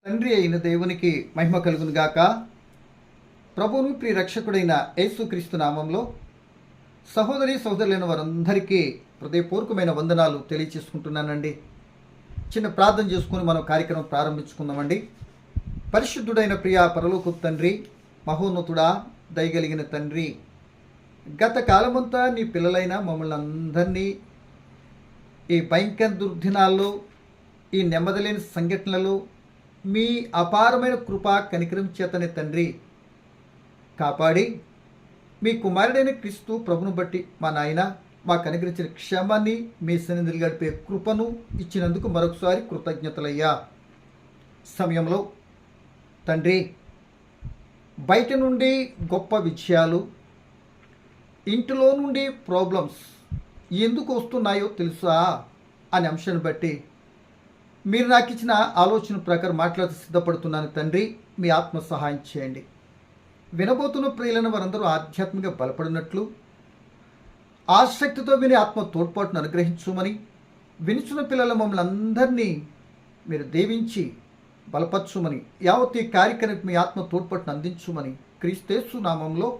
తండ్రి అయిన దేవునికి మహిమ కలుగును గాక. ప్రభువును ప్రియ రక్షకుడైన యేసుక్రీస్తు నామంలో సహోదరి సహోదరులైన వారందరికీ హృదయపూర్వకమైన వందనాలు తెలియచేసుకుంటున్నానండి. చిన్న ప్రార్థన చేసుకుని మనం కార్యక్రమం ప్రారంభించుకుందామండి. పరిశుద్ధుడైన ప్రియ పరలోకపు తండ్రి, మహోన్నతుడా, దయగలిగిన తండ్రి, గత కాలమంతా నీ పిల్లలైన మమ్మల్ని అందరినీ ఈ భయంకర దుర్దినాల్లో, ఈ నెమ్మదిలేని సంఘటనలలో మీ అపారమైన కృపా కనికరం చేతనే తండ్రి కాపాడి, మీ కుమారుడైన క్రీస్తు ప్రభును బట్టి మా నాయన మాకు అనుగ్రహించిన క్షేమాన్ని, మీ సన్నిధిలో గడిపే కృపను ఇచ్చినందుకు మరొకసారి కృతజ్ఞతలయ్యా. సమయంలో తండ్రి, బయట నుండి గొప్ప విషయాలు, ఇంటిలో నుండి ప్రాబ్లమ్స్ ఎందుకు వస్తున్నాయో తెలుసా అనే అంశాన్ని బట్టి మీరు నాకు ఇచ్చిన ఆలోచన ప్రకారం మాట్లాడుతూ సిద్ధపడుతున్నాను తండ్రి. మీ ఆత్మ సహాయం చేయండి. వినబోతున్న ప్రియులను వారందరూ ఆధ్యాత్మికంగా బలపడినట్లు ఆసక్తితో విని ఆత్మ తోడ్పాటును అనుగ్రహించుమని, వినుచున్న పిల్లల మమ్మల్ని అందరినీ మీరు దీవించి బలపరచుమని, యావత్ ఈ కార్యక్రమం మీ ఆత్మ తోడ్పాటును అందించుమని క్రీస్తు నామంలో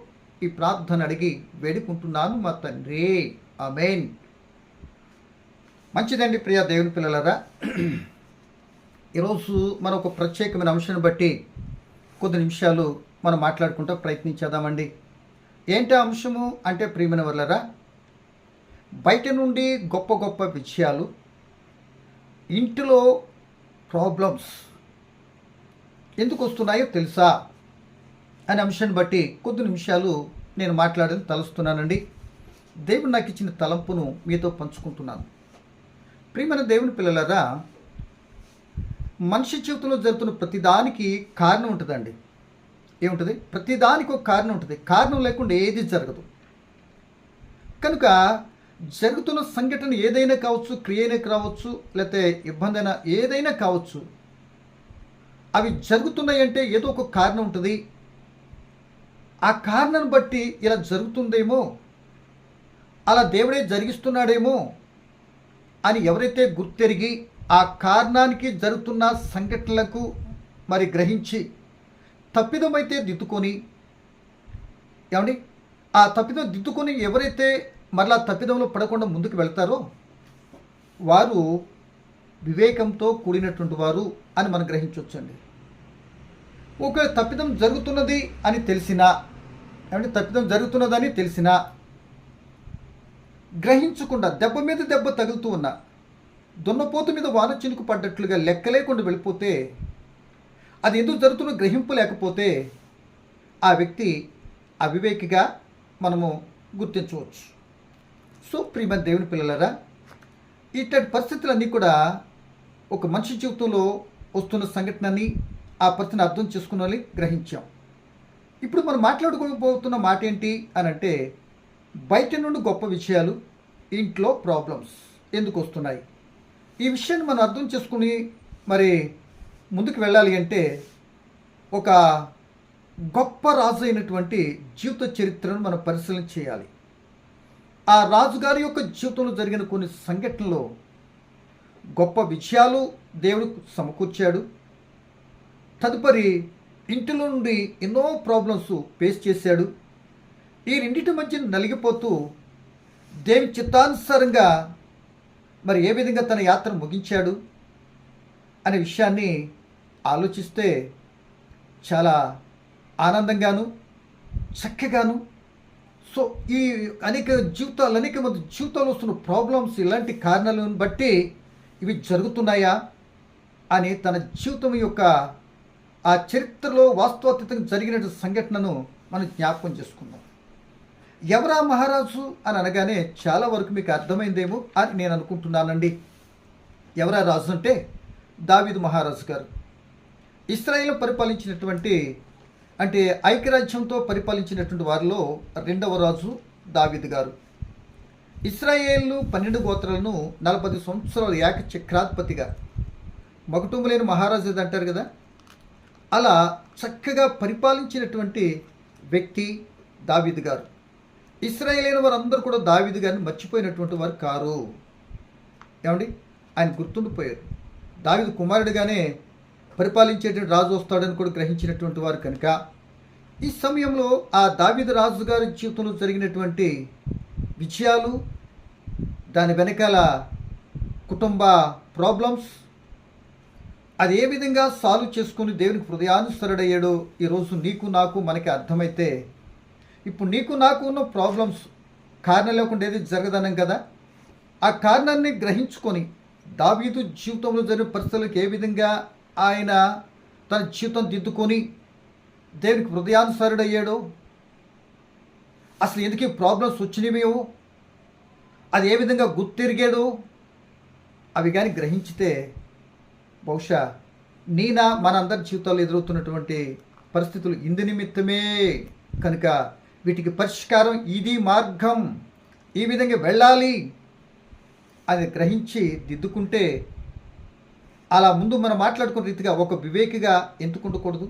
ఈ ప్రార్థన అడిగి వేడుకుంటున్నాను మా తండ్రి. ఆమేన్. మంచిదండి ప్రియ దేవుని పిల్లలరా, ఈరోజు మనం ఒక ప్రత్యేకమైన అంశాన్ని బట్టి కొద్ది నిమిషాలు మనం మాట్లాడుకుంటూ ప్రయత్నించేద్దామండి. ఏంటి అంశము అంటే, ప్రియమైన వాళ్ళరా, బయట నుండి గొప్ప గొప్ప విషయాలు, ఇంటిలో ప్రాబ్లమ్స్ ఎందుకు వస్తున్నాయో తెలుసా అనే అంశాన్ని బట్టి కొద్ది నిమిషాలు నేను మాట్లాడని తలుస్తున్నానండి. దేవుడు నాకు ఇచ్చిన తలంపును మీతో పంచుకుంటున్నాను. ప్రియమైన దేవుని పిల్లలరా, మనిషి జీవితంలో జరుగుతున్న ప్రతిదానికి కారణం ఉంటుందండి. ఏముంటుంది? ప్రతిదానికి ఒక కారణం ఉంటుంది. కారణం లేకుండా ఏది జరగదు. కనుక జరుగుతున్న సంఘటన ఏదైనా కావచ్చు, క్రియనే కావచ్చు, లేకపోతే ఇబ్బంది అయినా ఏదైనా కావచ్చు, అవి జరుగుతున్నాయంటే ఏదో ఒక కారణం ఉంటుంది. ఆ కారణాన్ని బట్టి ఇలా జరుగుతుందేమో, అలా దేవుడే జరిగిస్తున్నాడేమో అని ఎవరైతే గుర్తెరిగి ఆ కారణానికి జరుగుతున్న సంఘటనలకు మరి గ్రహించి తప్పిదమైతే దిద్దుకొని, ఏమండి, ఆ తప్పిదం దిద్దుకొని ఎవరైతే మరలా తప్పిదంలో పడకుండా ముందుకు వెళ్తారో వారు వివేకంతో కూడినటువంటి వారు అని మనం గ్రహించవచ్చండి. ఒకవేళ తప్పిదం జరుగుతున్నది అని తెలిసినా, ఏమంటే తప్పిదం జరుగుతున్నదని తెలిసినా గ్రహించకుండా దెబ్బ మీద దెబ్బ తగులుతూ ఉన్న దున్నపోతు మీద వాన చినుకు పడ్డట్లుగా లెక్క లేకుండా వెళ్ళిపోతే, అది ఎందుకు జరుగుతున్న గ్రహింపు లేకపోతే ఆ వ్యక్తి అవివేకిగా మనము గుర్తించవచ్చు. సో ప్రియమైన దేవుని పిల్లలరా, ఇట్లాంటి పరిస్థితులన్నీ కూడా ఒక మనిషి జీవితంలో వస్తున్న సంఘటనని, ఆ పరిస్థితిని అర్థం చేసుకుని గ్రహించాం. ఇప్పుడు మనం మాట్లాడుకోబోతున్న మాట ఏంటి అని అంటే, బయట నుండి గొప్ప విషయాలు, ఇంట్లో ప్రాబ్లమ్స్ ఎందుకు వస్తున్నాయి. ఈ విషయాన్ని మనం అర్థం చేసుకుని మరి ముందుకు వెళ్ళాలి అంటే, ఒక గొప్ప రాజు అయినటువంటి జీవిత చరిత్రను మనం పరిశీలన చేయాలి. ఆ రాజుగారి యొక్క జీవితంలో జరిగిన కొన్ని సంఘటనలు, గొప్ప విషయాలు దేవుడు సమకూర్చాడు. తదుపరి ఇంటిలో నుండి ఎన్నో ప్రాబ్లమ్స్ ఫేస్ చేశాడు. ఈ రెండింటి మధ్య నలిగిపోతూ దేవుని చిత్తానుసారంగా మరి ఏ విధంగా తన యాత్ర ముగించాడు అనే విషయాన్ని ఆలోచిస్తే చాలా ఆనందంగాను, చక్కగాను, సో ఈ అనేక మంది జీవితాలు వస్తున్న ప్రాబ్లమ్స్, ఇలాంటి కారణాలను బట్టి ఇవి జరుగుతున్నాయా అని తన జీవితం యొక్క ఆ చరిత్రలో వాస్తవాతీతంగా జరిగిన సంఘటనను మనం జ్ఞాపకం చేసుకుందాం. ఎవరా మహారాజు అని అనగానే చాలా వరకు మీకు అర్థమైందేమో అని నేను అనుకుంటున్నానండి. ఎవరా రాజు అంటే దావీదు మహారాజు గారు. ఇశ్రాయేలు పరిపాలించినటువంటి, అంటే ఐక్యరాజ్యంతో పరిపాలించినటువంటి వారిలో రెండవ రాజు దావీదు గారు. ఇశ్రాయేలు 12 గోత్రాలను 40 సంవత్సరాలు ఏకచక్రాధిపతిగా, మకుటుంబు లేని మహారాజు అంటారు కదా, అలా చక్కగా పరిపాలించినటువంటి వ్యక్తి దావీదు గారు. ఇశ్రాయేలైన వారందరూ కూడా దావీదు గారిని మర్చిపోయినటువంటి వారు కారు. ఏమండి, ఆయన గుర్తుండిపోయారు. దావీదు కుమారుడిగానే పరిపాలించేటువంటి రాజు వస్తాడని కూడా గ్రహించినటువంటి వారు కనుక ఈ సమయంలో ఆ దావీదు రాజు గారి జీవితంలో జరిగినటువంటి విజయాలు, దాని వెనకాల కుటుంబ ప్రాబ్లమ్స్, అది ఏ విధంగా సాల్వ్ చేసుకుని దేవునికి హృదయానుసరుడయ్యాడో ఈరోజు నీకు నాకు మనకి అర్థమైతే, ఇప్పుడు నీకు నాకు ఉన్న ప్రాబ్లమ్స్ కారణం లేకుండా ఏది జరగదనం కదా, ఆ కారణాన్ని గ్రహించుకొని దావీదు జీవితంలో జరిగిన పరిస్థితులకు ఏ విధంగా ఆయన తన జీవితం దిద్దుకొని దేవునికి హృదయానుసరుడయ్యాడో, అసలు ఎందుకు ప్రాబ్లమ్స్ వచ్చినవేవో, అది ఏ విధంగా గుర్తిరిగాడో అవి కానీ గ్రహించితే బహుశా మనందరి జీవితాల్లో ఎదురవుతున్నటువంటి పరిస్థితులు ఇందు నిమిత్తమే కనుక వీటికి పరిష్కారం ఇది, మార్గం ఈ విధంగా వెళ్ళాలి అని గ్రహించి దిద్దుకుంటే, అలా ముందు మనం మాట్లాడుకున్న రీతిగా ఒక వివేకిగా ఎందుకుండకూడదు?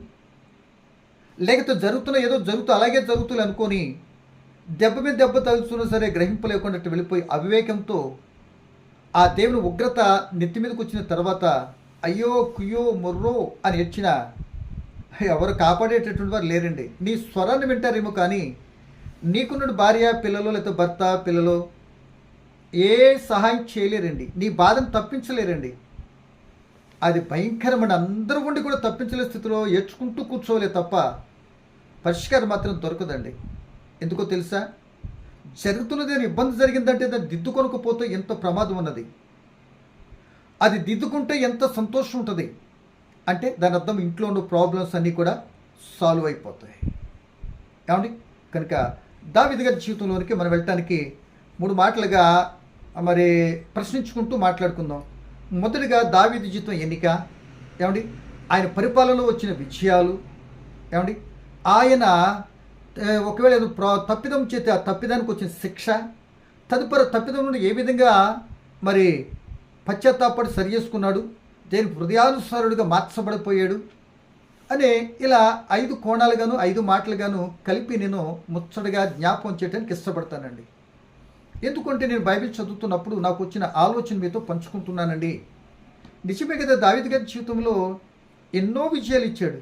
లేకపోతే ఏదో జరుగుతూ అలాగే జరుగుతుంది అనుకొని దెబ్బ మీద దెబ్బ తగులుతున్నా సరే గ్రహింపు లేకుండా వెళ్ళిపోయి అవివేకంతో ఆ దేవుని ఉగ్రత నెత్తి మీదకి వచ్చిన తర్వాత అయ్యో కుయ్యో మొర్రో అని ఏడ్చినా ఎవరు కాపాడేటటువంటి వారు లేరండి. నీ స్వరాన్ని వింటారేమో కానీ నీకున్న భార్య పిల్లలు లేకపోతే భర్త పిల్లలు ఏ సహాయం చేయలేరండి, నీ బాధను తప్పించలేరండి. అది భయంకరమైన అందరూ ఉండి కూడా తప్పించలే స్థితిలో ఏడ్చుకుంటూ కూర్చోలే తప్ప పరిష్కారం మాత్రం దొరకదండి. ఎందుకో తెలుసా? జరుగుతున్నది ఇబ్బంది జరిగిందంటే దాన్ని దిద్దుకొనకపోతే ఎంత ప్రమాదం ఉన్నది, అది దిద్దుకుంటే ఎంత సంతోషం ఉంటుంది అంటే దాని అర్థం ఇంట్లో ఉన్న ప్రాబ్లమ్స్ అన్నీ కూడా సాల్వ్ అయిపోతాయి. ఏమండి? కనుక దావీదు గారి జీవితంలోనికి మనం వెళ్ళటానికి 3 మాటలుగా మరి ప్రశ్నించుకుంటూ మాట్లాడుకుందాం. మొదటిగా దావీదు జీవితం ఎన్నిక, ఏమండి, ఆయన పరిపాలనలో వచ్చిన విజయాలు, ఏమండి, ఆయన ఒకవేళ తప్పిదం చేస్తే ఆ తప్పిదానికి వచ్చిన శిక్ష, తదుపరి తప్పిదం నుండి ఏ విధంగా మరి పశ్చాత్తాపడి సరి చేసుకున్నాడు, దేని హృదయానుసారుడిగా మార్చబడిపోయాడు అనే ఇలా 5 కోణాలుగాను 5 మాటలుగాను కలిపి నేను ముచ్చటగా జ్ఞాపకం చేయడానికి ఇష్టపడతానండి. ఎందుకంటే నేను బైబిల్ చదువుతున్నప్పుడు నాకు వచ్చిన ఆలోచన మీతో పంచుకుంటున్నానండి. నిజమే కదా, దావీదు గారి జీవితంలో ఎన్నో విజయాలు ఇచ్చాడు.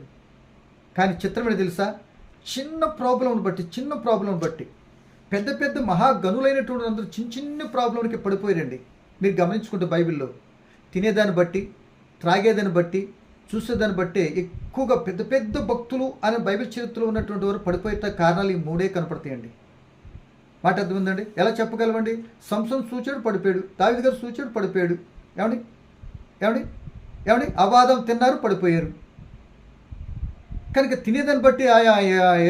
కానీ చిత్రమేంటో తెలుసా? చిన్న ప్రాబ్లంను బట్టి పెద్ద పెద్ద మహాగనులైనటువంటి అందరూ చిన్న ప్రాబ్లంకి పడిపోయారండి. మీరు గమనించుకుంటే బైబిల్లో తినేదాన్ని బట్టి, త్రాగేదాన్ని బట్టి, చూసేదాన్ని బట్టి ఎక్కువగా పెద్ద పెద్ద భక్తులు అనే బైబిల్ చరిత్రలో ఉన్నటువంటి వారు పడిపోయే కారణాలు ఈ 3 కనపడతాయండి. మాట అర్థం ఉందండి? ఎలా చెప్పగలవండి? సంసోన్ సూచాడు పడిపోయాడు, దావీదు గారు సూచాడు పడిపోయాడు, ఏమండి ఏమండి ఏమండి అవాదం తిన్నారు పడిపోయారు. కనుక తినేదాన్ని బట్టి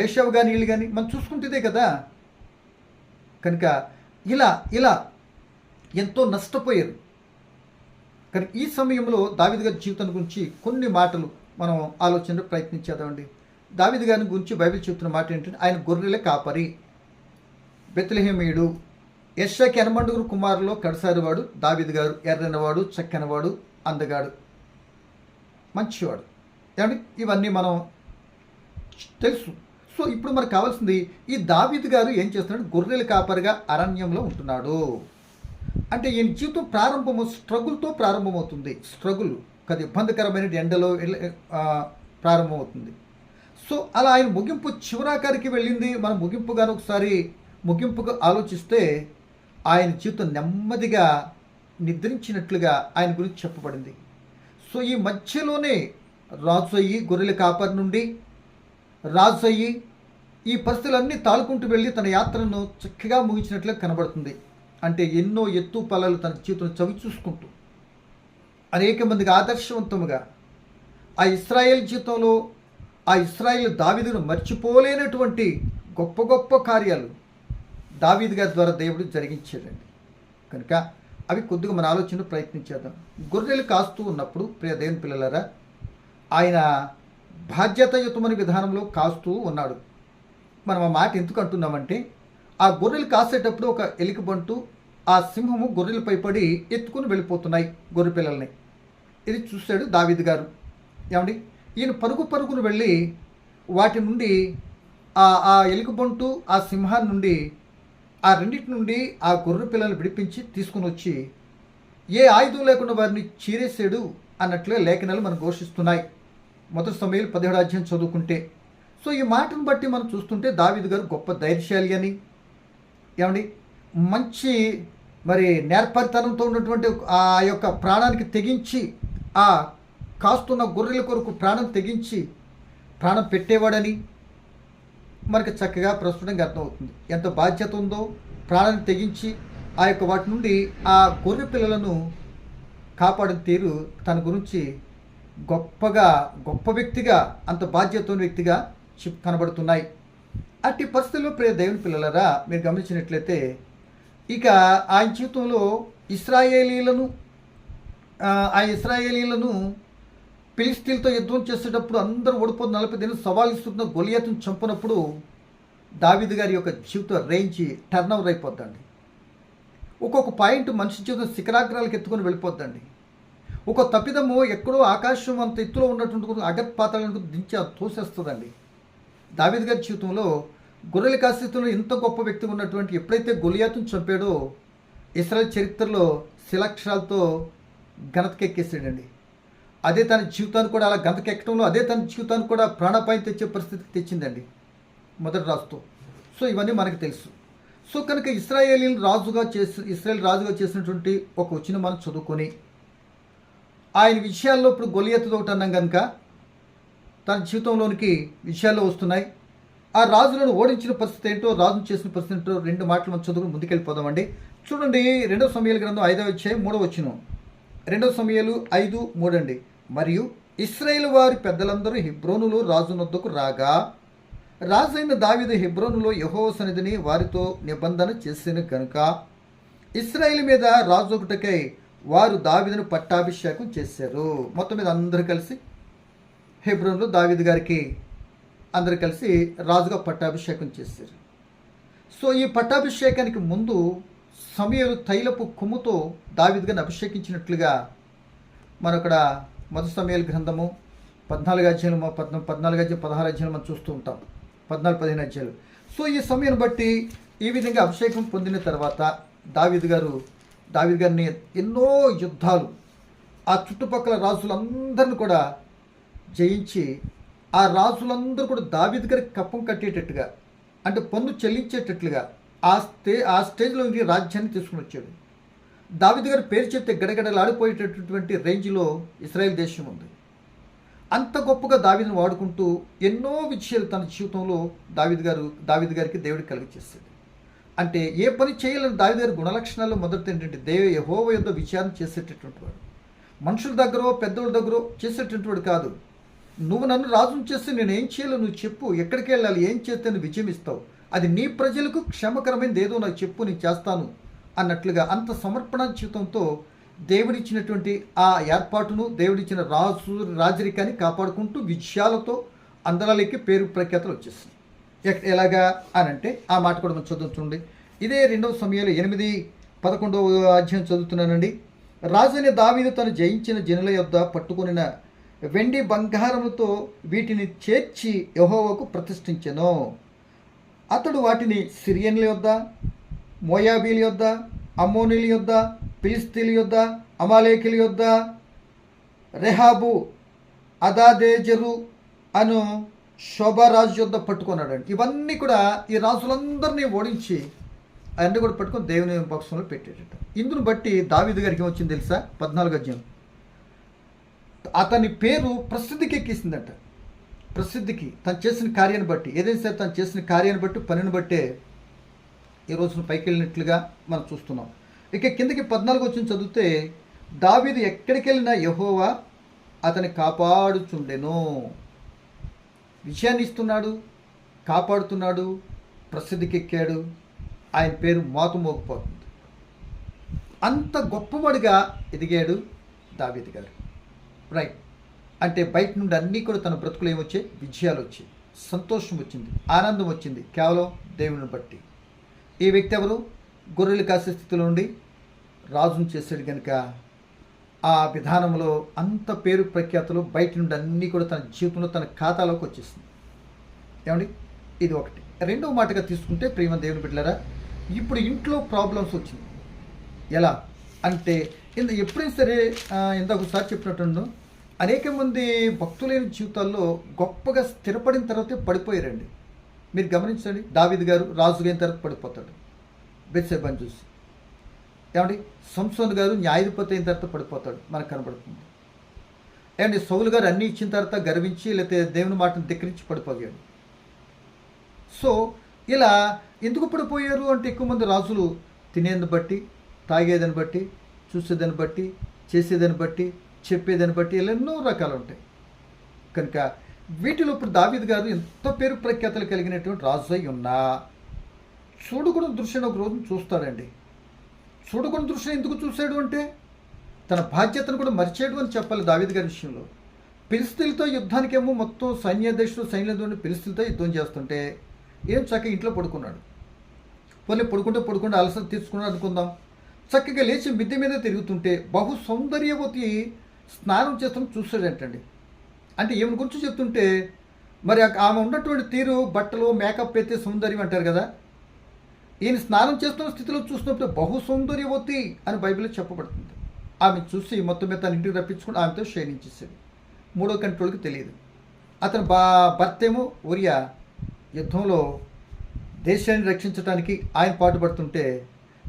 ఏషావు కానీ వీళ్ళు కానీ మనం చూసుకుంటుందే కదా. కనుక ఇలా ఎంతో నష్టపోయారు. కానీ ఈ సమయంలో దావీదు గారి జీవితం గురించి కొన్ని మాటలు మనం ఆలోచన ప్రయత్నించేద్దామండి. దావీదు గారిని గురించి బైబిల్ చెప్తున్న మాట ఏంటంటే, ఆయన గొర్రెల కాపరి, బెత్లెహేమీయుడు, యెష్షాకి 80 కుమారులో కడసారివాడు దావీదు గారు. ఎర్రనివాడు, చక్కనివాడు, అందగాడు, మంచివాడు, ఏమండి, ఇవన్నీ మనం తెలుసు. సో ఇప్పుడు మనకు కావాల్సింది, ఈ దావీదు గారు ఏం చేస్తున్నాడు? గొర్రెల కాపరిగా అరణ్యంలో ఉంటున్నాడు. అంటే ఈయన జీవితం స్ట్రగుల్తో ప్రారంభమవుతుంది. స్ట్రగుల్ కదా, ఇబ్బందికరమైన ఎండలో ప్రారంభమవుతుంది. సో అలా ఆయన ముగింపు చివరాకారికి వెళ్ళింది. మనం ముగింపుగా ఆలోచిస్తే ఆయన జీవితం నెమ్మదిగా నిద్రించినట్లుగా ఆయన గురించి చెప్పబడింది. సో ఈ మధ్యలోనే రాజు అయ్యి, గొర్రెల కాపరి నుండి రాజు అయ్యి ఈ పరిస్థితులన్నీ తాలుకుంటూ వెళ్ళి తన యాత్రను చక్కగా ముగించినట్లుగా కనబడుతుంది. అంటే ఎన్నో ఎత్తు పల్లాలు తన జీవితం చవి చూసుకుంటూ అనేక మందికి ఆదర్శవంతముగా ఆ ఇశ్రాయేల్ జీవితంలో ఆ ఇశ్రాయేల్ దావీదును మర్చిపోలేనటువంటి గొప్ప గొప్ప కార్యాలు దావీదు గారి ద్వారా దేవుడు జరిగించాడండి. కనుక అవి కొద్దిగా మన ఆలోచన ప్రయత్నించేద్దాం. గొర్రెలు కాస్తూ ఉన్నప్పుడు ప్రియ దేవుని పిల్లలారా, ఆయన బాధ్యతాయుతమైన విధానంలో కాస్తూ ఉన్నాడు. మనం ఆ మాట ఎందుకు అంటున్నామంటే, ఆ గొర్రెలు కాసేటప్పుడు ఒక ఎలికబంటు, ఆ సింహము గొర్రెలపై పడి ఎత్తుకుని వెళ్ళిపోతున్నాయి గొర్రె పిల్లల్ని. ఇది చూశాడు దావీదు గారు. ఏమండి, ఈయన పరుగును వెళ్ళి వాటి నుండి ఆ ఎలుకబంటు, ఆ సింహాన్ని నుండి, ఆ రెండింటి నుండి ఆ గొర్రె పిల్లల్ని విడిపించి తీసుకుని వచ్చి ఏ ఆయుధం లేకుండా వారిని చీరేసాడు అన్నట్లుగా లేఖనాలు మనకు ఘోషిస్తున్నాయి. మొదటి సమయాలు 17 అధ్యాయం చదువుకుంటే. సో ఈ మాటను బట్టి మనం చూస్తుంటే దావీదు గారు గొప్ప ధైర్యశాలి అని, ఏమండి, మంచి మరి నేర్పరితనంతో ఉన్నటువంటి ఆ యొక్క ప్రాణానికి తెగించి, ఆ కాస్తున్న గొర్రెల కొరకు ప్రాణం తెగించి ప్రాణం పెట్టేవాడని మనకి చక్కగా ప్రస్తుతంగా అర్థమవుతుంది. ఎంత బాధ్యత ఉందో ప్రాణాన్ని తెగించి ఆ యొక్క వాటి నుండి ఆ గొర్రె పిల్లలను కాపాడిన తీరు తన గురించి గొప్ప వ్యక్తిగా, అంత బాధ్యత ఉన్న వ్యక్తిగా కనబడుతున్నాయి. అట్టి పరిస్థితుల్లో ప్రియ దేవుని పిల్లలరా, మీరు గమనించినట్లయితే ఇక ఆయన జీవితంలో ఇశ్రాయేలీలను ఫిలిష్తీయులతో యుద్ధం చేసేటప్పుడు అందరూ ఓడిపోతే 40 దినాలు సవాల్ ఇస్తున్న గొలియాతును చంపినప్పుడు దావీదు గారి యొక్క జీవిత రేంజ్ టర్న్ ఓవర్ అయిపోద్దండి. ఒక్కొక్క పాయింట్ మనిషి జీవితం శిఖరాగ్రాలకు ఎత్తుకొని వెళ్ళిపోద్దండి. ఒక తప్పిదము ఎక్కడో ఆకాశం అంత ఎత్తులో ఉన్నటువంటి అగత్పాతాలను దించి తోసేస్తుందండి. దావీదు గారి జీవితంలో గొర్రెల కాసేతుల్లో ఇంత గొప్ప వ్యక్తి ఉన్నటువంటి ఎప్పుడైతే గొలియాతును చంపాడో ఇశ్రాయేల్ చరిత్రలో శిలాక్షరాలతో ఘనతకెక్కేసాడండి. అదే తన జీవితాన్ని కూడా అలా గంతకెక్కడంలో అదే తన జీవితాన్ని కూడా ప్రాణాపాయం తెచ్చే పరిస్థితికి తెచ్చిందండి మొదటి రాజుతో. సో ఇవన్నీ మనకు తెలుసు. సో కనుక ఇశ్రాయేల్ రాజుగా చేసినటువంటి ఒక వచ్చిన మనం చదువుకొని ఆయన విషయాల్లో ఇప్పుడు గొలియాతుతో ఒకటి అన్నాం కనుక తన జీవితంలోనికి విషయాల్లో వస్తున్నాయి. ఆ రాజులను ఓడించిన పరిస్థితి ఏంటో, రాజును చేసిన పరిస్థితి ఏంటో 2 మాటలు మనం చదువుకుని ముందుకెళ్ళిపోదామండి. చూడండి, 2 సమూయేలు గ్రంథం 5వ అధ్యాయం 3వ వచనం. 2 సమూయేలు 5:3 అండి. మరియు ఇశ్రాయేలు వారి పెద్దలందరూ హెబ్రోనులో రాజు వద్దకు రాగా రాజైన దావీదు హెబ్రోనులో యెహోవా సన్నిధిని వారితో నిబంధన చేసిన కనుక ఇశ్రాయేలు మీద రాజు ఒకటికై వారు దావీదును పట్టాభిషేకం చేశారు. మొత్తం మీద అందరూ కలిసి హెబ్రోనులో దావీదు గారికి అందరూ కలిసి రాజుగా పట్టాభిషేకం చేశారు. సో ఈ పట్టాభిషేకానికి ముందు సమూయేలు తైలపు కొమ్ముతో దావీదు గారిని అభిషేకించినట్లుగా మనం అక్కడ మొదటి సమూయేలు గ్రంథము 14 అధ్యాయులు 16 అధ్యాయులు మనం చూస్తూ ఉంటాం. 14-15 అధ్యాయులు. సో ఈ సమయాన్ని బట్టి ఈ విధంగా అభిషేకం పొందిన తర్వాత దావీదు గారిని ఎన్నో యుద్ధాలు ఆ చుట్టుపక్కల రాజులందరిని కూడా జయించి ఆ రాజులందరూ కూడా దావీదు గారికి కప్పం కట్టేటట్టుగా, అంటే పన్ను చెల్లించేటట్లుగా ఆ స్టేజ్లో రాజ్యాన్ని తీసుకుని వచ్చాడు. దావీదు గారి పేరు చెప్తే గడగడలాడిపోయేటటువంటి రేంజ్లో ఇశ్రాయేల్ దేశం ఉంది. అంత గొప్పగా దావీదును వాడుకుంటూ ఎన్నో విషయాలు తన జీవితంలో దావీదు గారికి దేవుడికి కలిగజేస్తాడు. అంటే ఏ పని చేయాలని దావీదు గారి గుణలక్షణాల్లో మొదటి ఏంటంటే యెహోవా యుద్ధ విచారణ చేసేటటువంటి వాడు. మనుషుల దగ్గర పెద్దోళ్ళ దగ్గర చేసేటటువంటి వాడు కాదు. నువ్వు నన్ను రాజును చేస్తే నేను ఏం చేయాలో నువ్వు చెప్పు, ఎక్కడికి వెళ్ళాలి, ఏం చేస్తే నువ్వు విజయం ఇస్తావు, అది నీ ప్రజలకు క్షేమకరమైనది ఏదో నాకు చెప్పు, నేను చేస్తాను అన్నట్లుగా అంత సమర్పణ జీవితంతో దేవుడిచ్చినటువంటి ఆ ఏర్పాటును, దేవుడిచ్చిన రాజరికాన్ని కాపాడుకుంటూ విజయాలతో అందరాలకి పేరు ప్రఖ్యాతలు వచ్చేసింది. ఎలాగా అని అంటే ఆ మాట కూడా మనం చదువుతుంది. ఇదే 2వ సమూయేలు 8-11 అధ్యాయం చదువుతున్నానండి. రాజైన దావీదు తను జయించిన జనుల యొద్ద పట్టుకొనిన వెండి బంగారముతో వీటిని చేర్చి యెహోవాకు ప్రతిష్ఠించెను. అతడు వాటిని సిరియన్ల యొద్ద, మోయాబీల యొద్ద, అమ్మోనీల యొద్ద, ఫిలిష్తీయుల యొద్ద, అమాలేకీల యొద్ద, రెహాబు, అదాదేజరు అను శోభారాజు యొద్ద పట్టుకున్నాడండి. ఇవన్నీ కూడా ఈ రాజులందరినీ ఓడించి అవన్నీ కూడా పట్టుకొని దేవుని పక్షంలో పెట్టేటట. ఇందును బట్టి దావీదు గారికి ఏమొచ్చింది తెలుసా? 14 అధ్యాయం అతని పేరు ప్రసిద్ధికి ఎక్కిసిందట. ప్రసిద్ధికి తను చేసిన కార్యాన్ని బట్టి, ఏదైనా సరే తను చేసిన కార్యాన్ని బట్టి, పనిని బట్టే ఈ రోజున పైకి వెళ్ళినట్లుగా మనం చూస్తున్నాం. ఇక కిందకి 14 వచ్చిన చదివితే దావీదు ఎక్కడికి వెళ్ళినా యెహోవా అతని కాపాడుచుండెను. విజయాన్ని ఇస్తున్నాడు, కాపాడుతున్నాడు, ప్రసిద్ధికి ఎక్కాడు, ఆయన పేరు మోగిపోతుంది. అంత గొప్పవాడిగా ఎదిగాడు దావీదు గారు. రైట్. అంటే బయట నుండి అన్నీ కూడా తన బ్రతుకులు ఏమొచ్చాయి? విజయాలు వచ్చాయి, సంతోషం వచ్చింది, ఆనందం వచ్చింది, కేవలం దేవుని బట్టి. ఈ వ్యక్తి ఎవరు? గొర్రెలు కాసే స్థితిలో ఉండి రాజును చేశాడు కనుక ఆ విధానంలో అంత పేరు ప్రఖ్యాతులు బయట నుండి అన్నీ కూడా తన జీవితంలో తన ఖాతాలోకి వచ్చేసింది. ఏమండి? ఇది ఒకటి. రెండవ మాటగా తీసుకుంటే ప్రియమైన దేవుని బిడ్డలారా, ఇప్పుడు ఇంట్లో ప్రాబ్లమ్స్ వచ్చింది. ఎలా అంటే ఎప్పుడైనా సరే ఇందాక ఒకసారి చెప్పినట్టు అనేక మంది భక్తులైన జీవితాల్లో గొప్పగా స్థిరపడిన తర్వాతే పడిపోయారండి. మీరు గమనించండి, దావీదు గారు రాజుగా అయిన తర్వాత పడిపోతాడు బెత్షెబాను చూసి. ఏమండి, సంసోను గారు న్యాయాధిపతి అయిన తర్వాత పడిపోతాడు, మనకు కనబడుతుంది. ఏమండి, సౌలు గారు అన్నీ ఇచ్చిన తర్వాత గర్వించి లేకపోతే దేవుని మాటను ధిక్కరించి పడిపోయాడు. సో ఇలా ఎందుకు పడిపోయారు అంటే, ఎక్కువ మంది రాజులు తినేదాన్ని బట్టి, తాగేదాన్ని బట్టి, చూసేదాన్ని బట్టి, చేసేదాన్ని బట్టి, చెప్పేదాన్ని బట్టి ఇలా ఎన్నో రకాలు ఉంటాయి. కనుక వీటిలో ఇప్పుడు దావీదు గారు ఎంతో పేరు ప్రఖ్యాతలు కలిగినటువంటి రాజు అయి ఉన్నా చూడకూడని దృశ్యాన్ని ఒక రోజున చూస్తాడండి. చూడకూడని దృశ్యం ఎందుకు చూశాడు అంటే, తన బాధ్యతను కూడా మర్చాడు అని చెప్పాలి. దావీదు గారి విషయంలో ఫిలిష్తీయులతో యుద్ధానికేమో మొత్తం సైన్యాధ్యక్షుడు ఫిలిష్తీయులతో యుద్ధం చేస్తుంటే ఏం చక్కగా ఇంట్లో పడుకున్నాడు. పోనీ పడుకుంటే అలసట తీర్చుకున్నాడు అనుకుందాం. చక్కగా లేచి మిద్దె మీద తిరుగుతుంటే బహు సౌందర్యవతి స్నానం చేస్తాం చూసాడంటండి. అంటే ఈమెను గురించి చెప్తుంటే మరి ఆమె ఉన్నటువంటి తీరు, బట్టలు, మేకప్ అయితే సౌందర్యం అంటారు కదా. ఈయన స్నానం చేస్తున్న స్థితిలో చూసినప్పుడు బహు సౌందర్యవతి అని బైబిల్లో చెప్పబడుతుంది. ఆమె చూసి మొత్తం మీద తన ఇంటికి రప్పించుకుని ఆమెతో శయనించేసాడు. మూడో కంట్రోల్కి తెలియదు. అతను భర్త ఏమో ఒరియా యుద్ధంలో దేశాన్ని రక్షించడానికి ఆయన పాటుపడుతుంటే,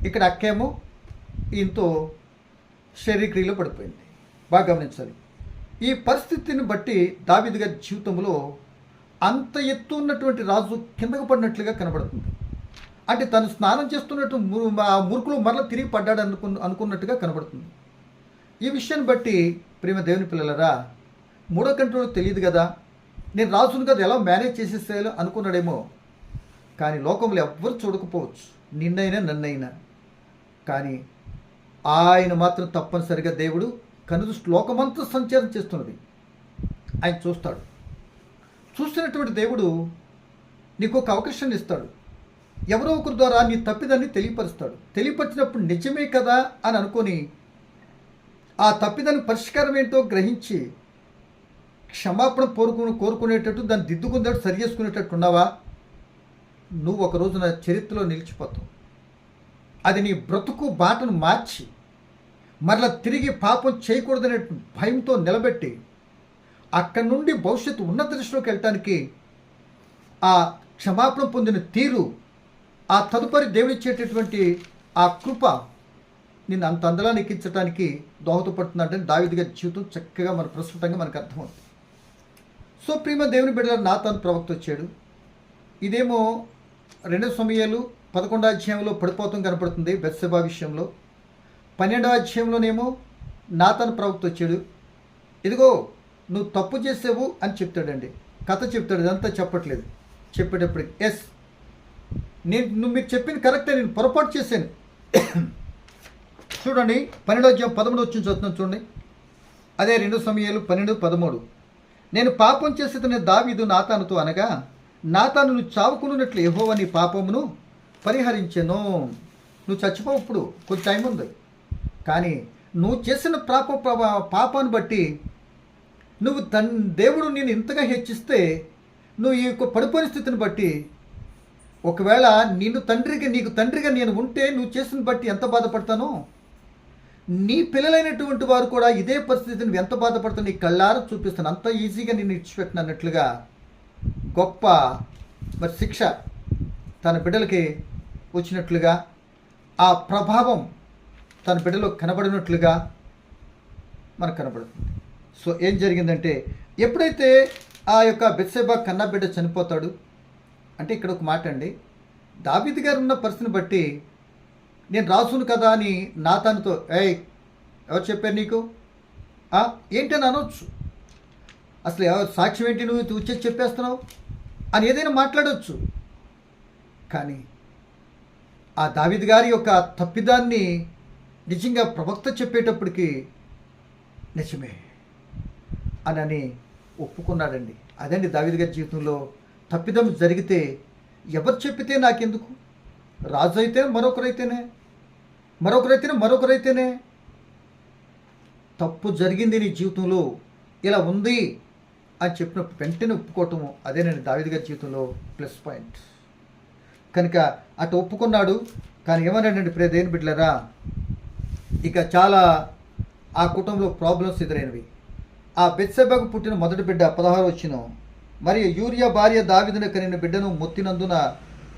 ఇక్కడ అక్కేమో ఈయనతో శారీరక్రియలో పడిపోయింది. బాగా గమనించాలి. ఈ పరిస్థితిని బట్టి దావీదు గారి జీవితంలో అంత ఎత్తు ఉన్నటువంటి రాజు కిందకు పడినట్లుగా కనబడుతుంది. అంటే తను స్నానం చేస్తున్నట్టు మురుకులు మరలా తిరిగి పడ్డాడు అనుకున్నట్టుగా కనబడుతుంది. ఈ విషయాన్ని బట్టి ప్రేమ దేవుని పిల్లలరా, మూడో కంట్రోల్ తెలియదు కదా, నేను రాజును కదా ఎలా మేనేజ్ చేసేసేయాలో అనుకున్నాడేమో. కానీ లోకంలో ఎవ్వరు చూడకపోవచ్చు, నిన్నైనా నన్నైనా. కానీ ఆయన మాత్రం తప్పనిసరిగా దేవుడు కనుదృష్టి లోకమంతా సంచారం చేస్తున్నది ఆయన చూస్తాడు. చూస్తున్నటువంటి దేవుడు నీకు ఒక అవకాశాన్ని ఇస్తాడు. ఎవరో ఒకరి ద్వారా నీ తప్పిదాన్ని తెలియపరుస్తాడు. తెలియపరిచినప్పుడు నిజమే కదా అని అనుకొని ఆ తప్పిదాన్ని పరిష్కారం ఏంటో గ్రహించి క్షమాపణ కోరుకునేటట్టు, దాన్ని దిద్దుకునేటట్టు, సరి చేసుకునేటట్టు ఉన్నావా, నువ్వు ఒక రోజున చరిత్రలో నిలిచిపోతావు. అది నీ బ్రతుకు బాటను మార్చి మరలా తిరిగి పాపం చేయకూడదనే భయంతో నిలబెట్టి అక్కడి నుండి భవిష్యత్తు ఉన్నత దృష్టిలోకి వెళ్ళటానికి ఆ క్షమాపణ పొందిన తీరు, ఆ తదుపరి దేవుడిచ్చేటటువంటి ఆ కృప నిన్ను అంత అందలా ఎక్కించడానికి దోహదపడుతుందంటే దావీదు గారి జీవితం చక్కగా మన ప్రస్ఫుటంగా మనకు అర్థమవుతుంది. సో ప్రియమ దేవుని బిడ్డల నాతాను ప్రవక్త వచ్చాడు. ఇదేమో 2 సమూయేలు 11వ అధ్యాయంలో పడిపోతాం కనపడుతుంది బెత్షెబా విషయంలో. 12వ అధ్యాయంలోనేమో నాతాను ప్రవక్త వచ్చాడు. ఇదిగో నువ్వు తప్పు చేసావు అని చెప్తాడండి, కథ చెప్తాడు. ఇదంతా చెప్పట్లేదు. చెప్పేటప్పటికి ఎస్ నువ్వు మీరు చెప్పింది కరెక్టే, నేను పొరపాటు చేశాను. చూడండి 12వ అధ్యాయం 13 వచ్చిన చదువుతున్నాను చూడండి. అదే 2 సమూయేలు 12:13. నేను పాపం చేసేదని దావీదు నాతానుతో అనగా, నాతాను నువ్వు చావుకున్నట్లు యెహోవా నీ పాపమును పరిహరించెను. నువ్వు చచ్చిపోవు, ఇప్పుడు కొంచెం టైం ఉంది. కానీ నువ్వు చేసిన పాపాన్ని బట్టి నువ్వు దేవుడు నేను ఇంతగా హెచ్చిస్తే, నువ్వు ఈ పడిపోయిన స్థితిని బట్టి, ఒకవేళ నీకు తండ్రిగా నేను ఉంటే నువ్వు చేసిన బట్టి ఎంత బాధపడతానో, నీ పిల్లలైనటువంటి వారు కూడా ఇదే పరిస్థితిని ఎంత బాధపడతాను నీ కళ్ళారా చూపిస్తాను. అంత ఈజీగా నేను ఇచ్చిపెట్టిన అన్నట్లుగా గొప్ప మరి శిక్ష తన బిడ్డలకి వచ్చినట్లుగా, ఆ ప్రభావం తన బిడ్డలో కనబడినట్లుగా మనకు కనబడుతుంది. సో ఏం జరిగిందంటే, ఎప్పుడైతే ఆ యొక్క బెత్షెబా కన్నా బిడ్డ చనిపోతాడు అంటే, ఇక్కడ ఒక మాట అండి, దావీదు గారు ఉన్న పరిస్థితిని బట్టి నేను రాసును కదా అని నాతానుతో ఎవరు చెప్పారు నీకు ఏంటని అనొచ్చు. అసలు ఎవరు సాక్ష్యం ఏంటి, నువ్వు వచ్చేసి చెప్పేస్తున్నావు అని ఏదైనా మాట్లాడవచ్చు. కానీ ఆ దావీదు గారి యొక్క తప్పిదాన్ని నిజంగా ప్రవక్త చెప్పేటప్పటికి నిజమే అని ఒప్పుకున్నాడండి. అదండి దావీదు గారి జీవితంలో తప్పిదం జరిగితే ఎవరు చెప్పితే నాకెందుకు, రాజు అయితే మరొకరైతేనే తప్పు జరిగింది నీ జీవితంలో, ఇలా ఉంది అని చెప్పినప్పుడు వెంటనే ఒప్పుకోవటము, అదేనండి దావీదు గారి జీవితంలో ప్లస్ పాయింట్. కనుక అటు ఒప్పుకున్నాడు. కానీ ఏమన్నాడండి ప్రియ దేవుని బిడ్డలారా, ఇక చాలా ఆ కుటుంబంలో ప్రాబ్లమ్స్ ఎదురైనవి. ఆ బెత్షెబకు పుట్టిన మొదటి బిడ్డ 16 వచ్చిన మరియు యూరియా భార్య దావీదును కనిన బిడ్డను మొత్తినందున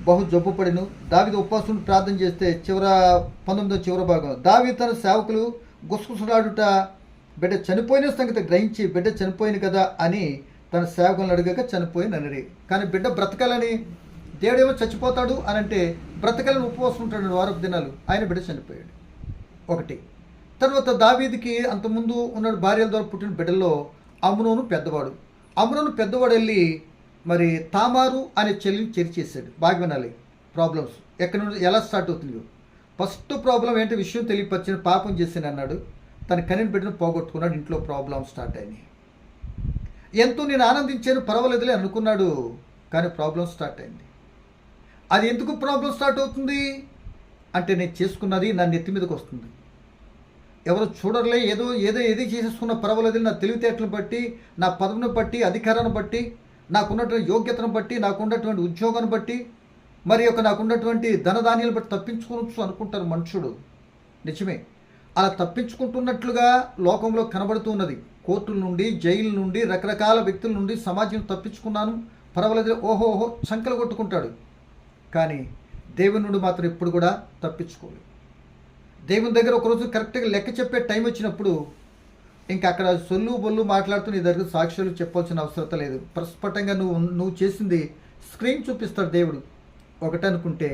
బహు జబ్బుపడిను. దావీదు ఉపవాసం ప్రార్థన చేస్తే 19 చివరి భాగం, దావీదు తన సేవకులు గుసగుసలాడుట బిడ్డ చనిపోయిన సంగతి గ్రహించి బిడ్డ చనిపోయింది కదా అని తన సేవకులను అడిగాక చనిపోయినని. కానీ బిడ్డ బ్రతకాలని, దేవుడేమో చచ్చిపోతాడు అని అంటే బ్రతకాలని ఉపవాసం ఉంటాడు వారపు దినాలు, ఆయన బిడ్డ చనిపోయాడు. ఒకటి. తర్వాత దావీదుకి అంతకుముందు ఉన్నాడు భార్యల ద్వారా పుట్టిన బిడ్డల్లో అమ్నోను పెద్దవాడు. అమ్నోను పెద్దవాడు వెళ్ళి మరి తామారు అనే చెల్లిని చేర్చేసాడు. బాగా వినాలి. ప్రాబ్లమ్స్ ఎక్కడి నుండి ఎలా స్టార్ట్ అవుతుంది. ఫస్ట్ ప్రాబ్లం ఏంటి, విషయం తెలియపరిచిన పాపం చేసాను అన్నాడు. తన కనిన బిడ్డను పోగొట్టుకున్నాడు. ఇంట్లో ప్రాబ్లం స్టార్ట్ అయినాయి. ఎంతో నేను ఆనందించాను, పర్వాలేదులే అనుకున్నాడు. కానీ ప్రాబ్లం స్టార్ట్ అయింది. అది ఎందుకు ప్రాబ్లం స్టార్ట్ అవుతుంది అంటే, నేను చేసుకున్నది నా నెత్తి మీదకి వస్తుంది. ఎవరు చూడర్లే, ఏది చేసేసుకున్న పర్వాలేదు, నా తెలివితేటలను బట్టి, నా పదవిని బట్టి, అధికారాన్ని బట్టి, నాకున్నటువంటి యోగ్యతను బట్టి, నాకున్నటువంటి ఉద్యోగాన్ని బట్టి, మరి నాకున్నటువంటి ధనధాన్యాలను బట్టి తప్పించుకోవచ్చు అనుకుంటారు మనుషుడు. నిజమే, అలా తప్పించుకుంటున్నట్లుగా లోకంలో కనబడుతూ ఉన్నది. కోర్టుల నుండి, జైలు నుండి, రకరకాల వ్యక్తుల నుండి సమాజం తప్పించుకున్నాను, పర్వాలేదు, ఓహోహో సంకలు కొట్టుకుంటాడు. కానీ దేవుని నుండి మాత్రం ఎప్పుడు కూడా తప్పించుకోలేదు. దేవుని దగ్గర ఒకరోజు కరెక్ట్గా లెక్క చెప్పే టైం వచ్చినప్పుడు ఇంకా అక్కడ సొల్లు బొల్లు మాట్లాడుతూ నీ దగ్గర సాక్ష్యాలు చెప్పాల్సిన అవసరం లేదు. ప్రస్ఫుటంగా నువ్వు చేసింది స్క్రీన్ చూపిస్తాడు దేవుడు. ఒకటనుకుంటే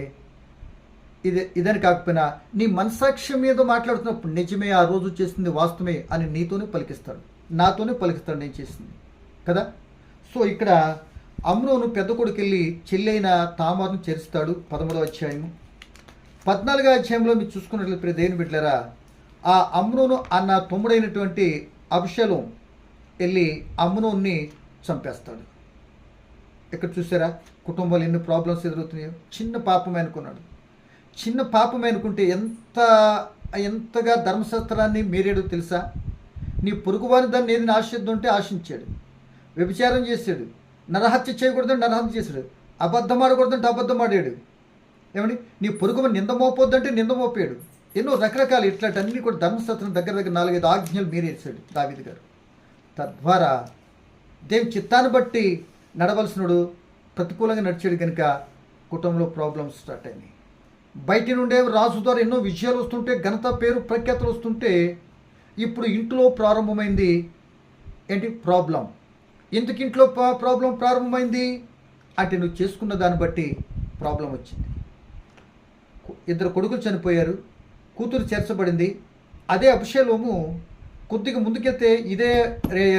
ఇదని కాకపోయినా నీ మనసాక్ష్యం మీద మాట్లాడుతున్నప్పుడు నిజమే, ఆ రోజు చేసింది వాస్తవమే అని నీతోనే పలికిస్తాడు, నాతోనే పలికిస్తాడు నేను చేసింది కదా. సో ఇక్కడ అమ్నోను పెద్ద కొడుకు వెళ్ళి చెల్లైన తామారును చేరుస్తాడు. 13వ అధ్యాయము 14వ అధ్యాయంలో మీరు చూసుకున్నట్లయితే దేవుని బిడ్డలారా, ఆ అమ్నోను అన్న తమ్ముడైనటువంటి అబ్షలోం వెళ్ళి అమ్నోన్ని చంపేస్తాడు. ఇక్కడ చూసారా కుటుంబంలో ఎన్ని ప్రాబ్లమ్స్ ఎదురవుతున్నాయో. చిన్న పాపమే అనుకున్నాడు. చిన్న పాపమే అనుకుంటే ఎంతగా ధర్మశాస్త్రాన్ని మీరేడు తెలుసా. నీ పొరుగువాని దాన్ని ఏది ఆశిద్దంటే ఆశించాడు, వ్యభిచారం చేశాడు, నరహత్య చేయకూడదంటే నరహత్య చేశాడు, అబద్ధం ఆడకూడదంటే అబద్ధం ఆడాడు. ఏమని నీ పొరుగు నింద మోపొద్దంటే నింద మోపాడు. ఎన్నో రకరకాలు ఇట్లాంటి కూడా ధర్మశాస్త్రం దగ్గర 4-5 ఆజ్ఞలు మీరేసాడు దావీదు గారు. తద్వారా దేవుని చిత్తాన్ని బట్టి నడవలసినడు ప్రతికూలంగా నడిచాడు కనుక కుటుంబంలో ప్రాబ్లమ్స్ స్టార్ట్ అయినాయి. బయటి నుండే రాజు ద్వారా ఎన్నో విజయాలు వస్తుంటే, ఘనత, పేరు, ప్రఖ్యాతులు వస్తుంటే, ఇప్పుడు ఇంట్లో ప్రారంభమైంది ఏంటి ప్రాబ్లం. ఎందుకు ఇంట్లో ప్రాబ్లం ప్రారంభమైంది అంటే, నువ్వు చేసుకున్న దాన్ని బట్టి ప్రాబ్లం వచ్చింది. 2 కొడుకులు చనిపోయారు, కూతురు చేర్చబడింది. అదే అబ్షలోము కొద్దిగా ముందుకెళ్తే ఇదే